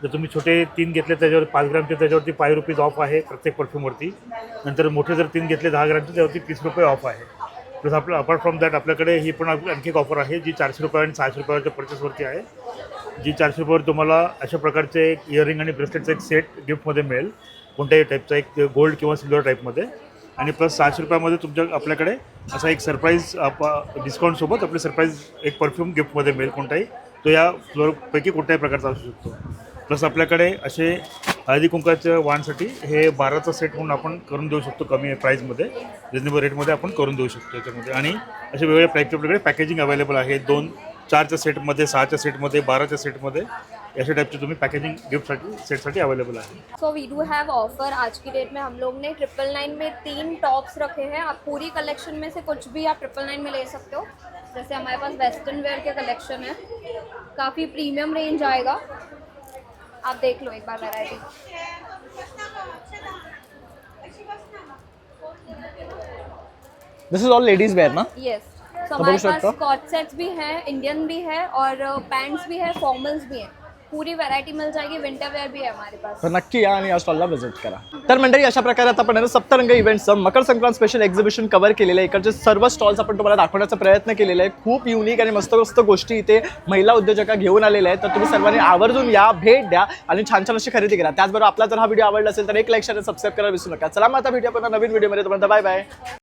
जर तुम्ही छोटे 3 घेतले त्याच्यावर 5 ग्रॅमचे त्याच्यावरती ₹5 ऑफ आहे प्रत्येक परफ्यूमवरती. नंतर मोठे जर 3 घेतले 10 ग्रॅमचे त्यावरती ₹30 ऑफ आहे. प्लस आपलं अपार्ट फ्रॉम दॅट आपल्याकडे ही पण आणखी एक ऑफर आहे जी ₹400 आणि ₹600 परचेसवरती आहे. जी 400 रुपयावर तुम्हाला अशा प्रकारचे एक इयरिंग आणि ब्रेसलेटचा एक सेट गिफ्टमध्ये मिळेल, कोणत्याही टाईपचा, एक गोल्ड किंवा सिल्वर टाईपमध्ये. आणि प्लस 600 रुपयामध्ये आपल्याकडे असा एक सरप्राईज डिस्काउंटसोबत आपले सरप्राईज एक परफ्यूम गिफ्टमध्ये मिळेल, कोणताही तो या फ्लोरपैकी कोणत्याही प्रकारचा असू शकतो. प्लस आपल्याकडे असे हळदी कुंकाच्या वाणसाठी हे 12चा सेट म्हणून आपण करून देऊ शकतो, कमी प्राईजमध्ये, रिजनेबल रेटमध्ये आपण करून देऊ शकतो याच्यामध्ये. आणि असे वेगवेगळ्या टाईपचे आपल्याकडे पॅकेजिंग अवेलेबल आहे, 2, 4च्या सेटमध्ये, 6च्या सेटमध्ये, 12च्या सेटमध्ये, अशा टाइपचे तुम्हें पैकेजिंग गिफ्ट सेट अवेलेबल है. So we do have offer. आज की डेट में हम लोग ने 999 में 3 टॉप्स रखे हैं. आप पूरी कलेक्शन में से कुछ भी आप 999 में ले सकते हो. जैसे हमारे पास वेस्टर्न वेयर के कलेक्शन है, काफ़ी प्रीमियम रेंज आएगा. आप देख लो एक बार variety. This is all ladies wear ना? यस. तो हमारे पास स्कॉच सेट्स भी हैं, इंडियन भी है और पैंट्स भी है, फॉर्मल्स भी हैं. पूरी व्हरायटी मिल जाएगी. विंटर वेयर भी है हमारे पास. तर नक्की या आणि या स्टॉलला व्हिजिट करा. तर मंडळी, अशा प्रकारे आता आपण Saptarang इव्हेंट्सचं Makar Sankrant special exhibition cover केलेलं आहे. इकडचे सर्व स्टॉल्स आपण तुम्हाला दाखवण्याचा प्रयत्न केलेला आहे. खूप युनिक आणि मस्त मस्त गोष्टी इथे महिला उद्योजका घेऊन आलेल्या आहेत. तर तुम्ही सर्वांनी आवर्जून या, भेट द्या आणि छान छान अशी खरेदी करा. त्याचबरोबर आपला जर हा व्हिडिओ आवडला असेल तर एक लाईक, शेअर, सबस्क्राईब करायला विसरू नका. चला मग आता भेटूया पुन्हा नवीन व्हिडिओमध्ये. तोपर्यंत बाय बाय.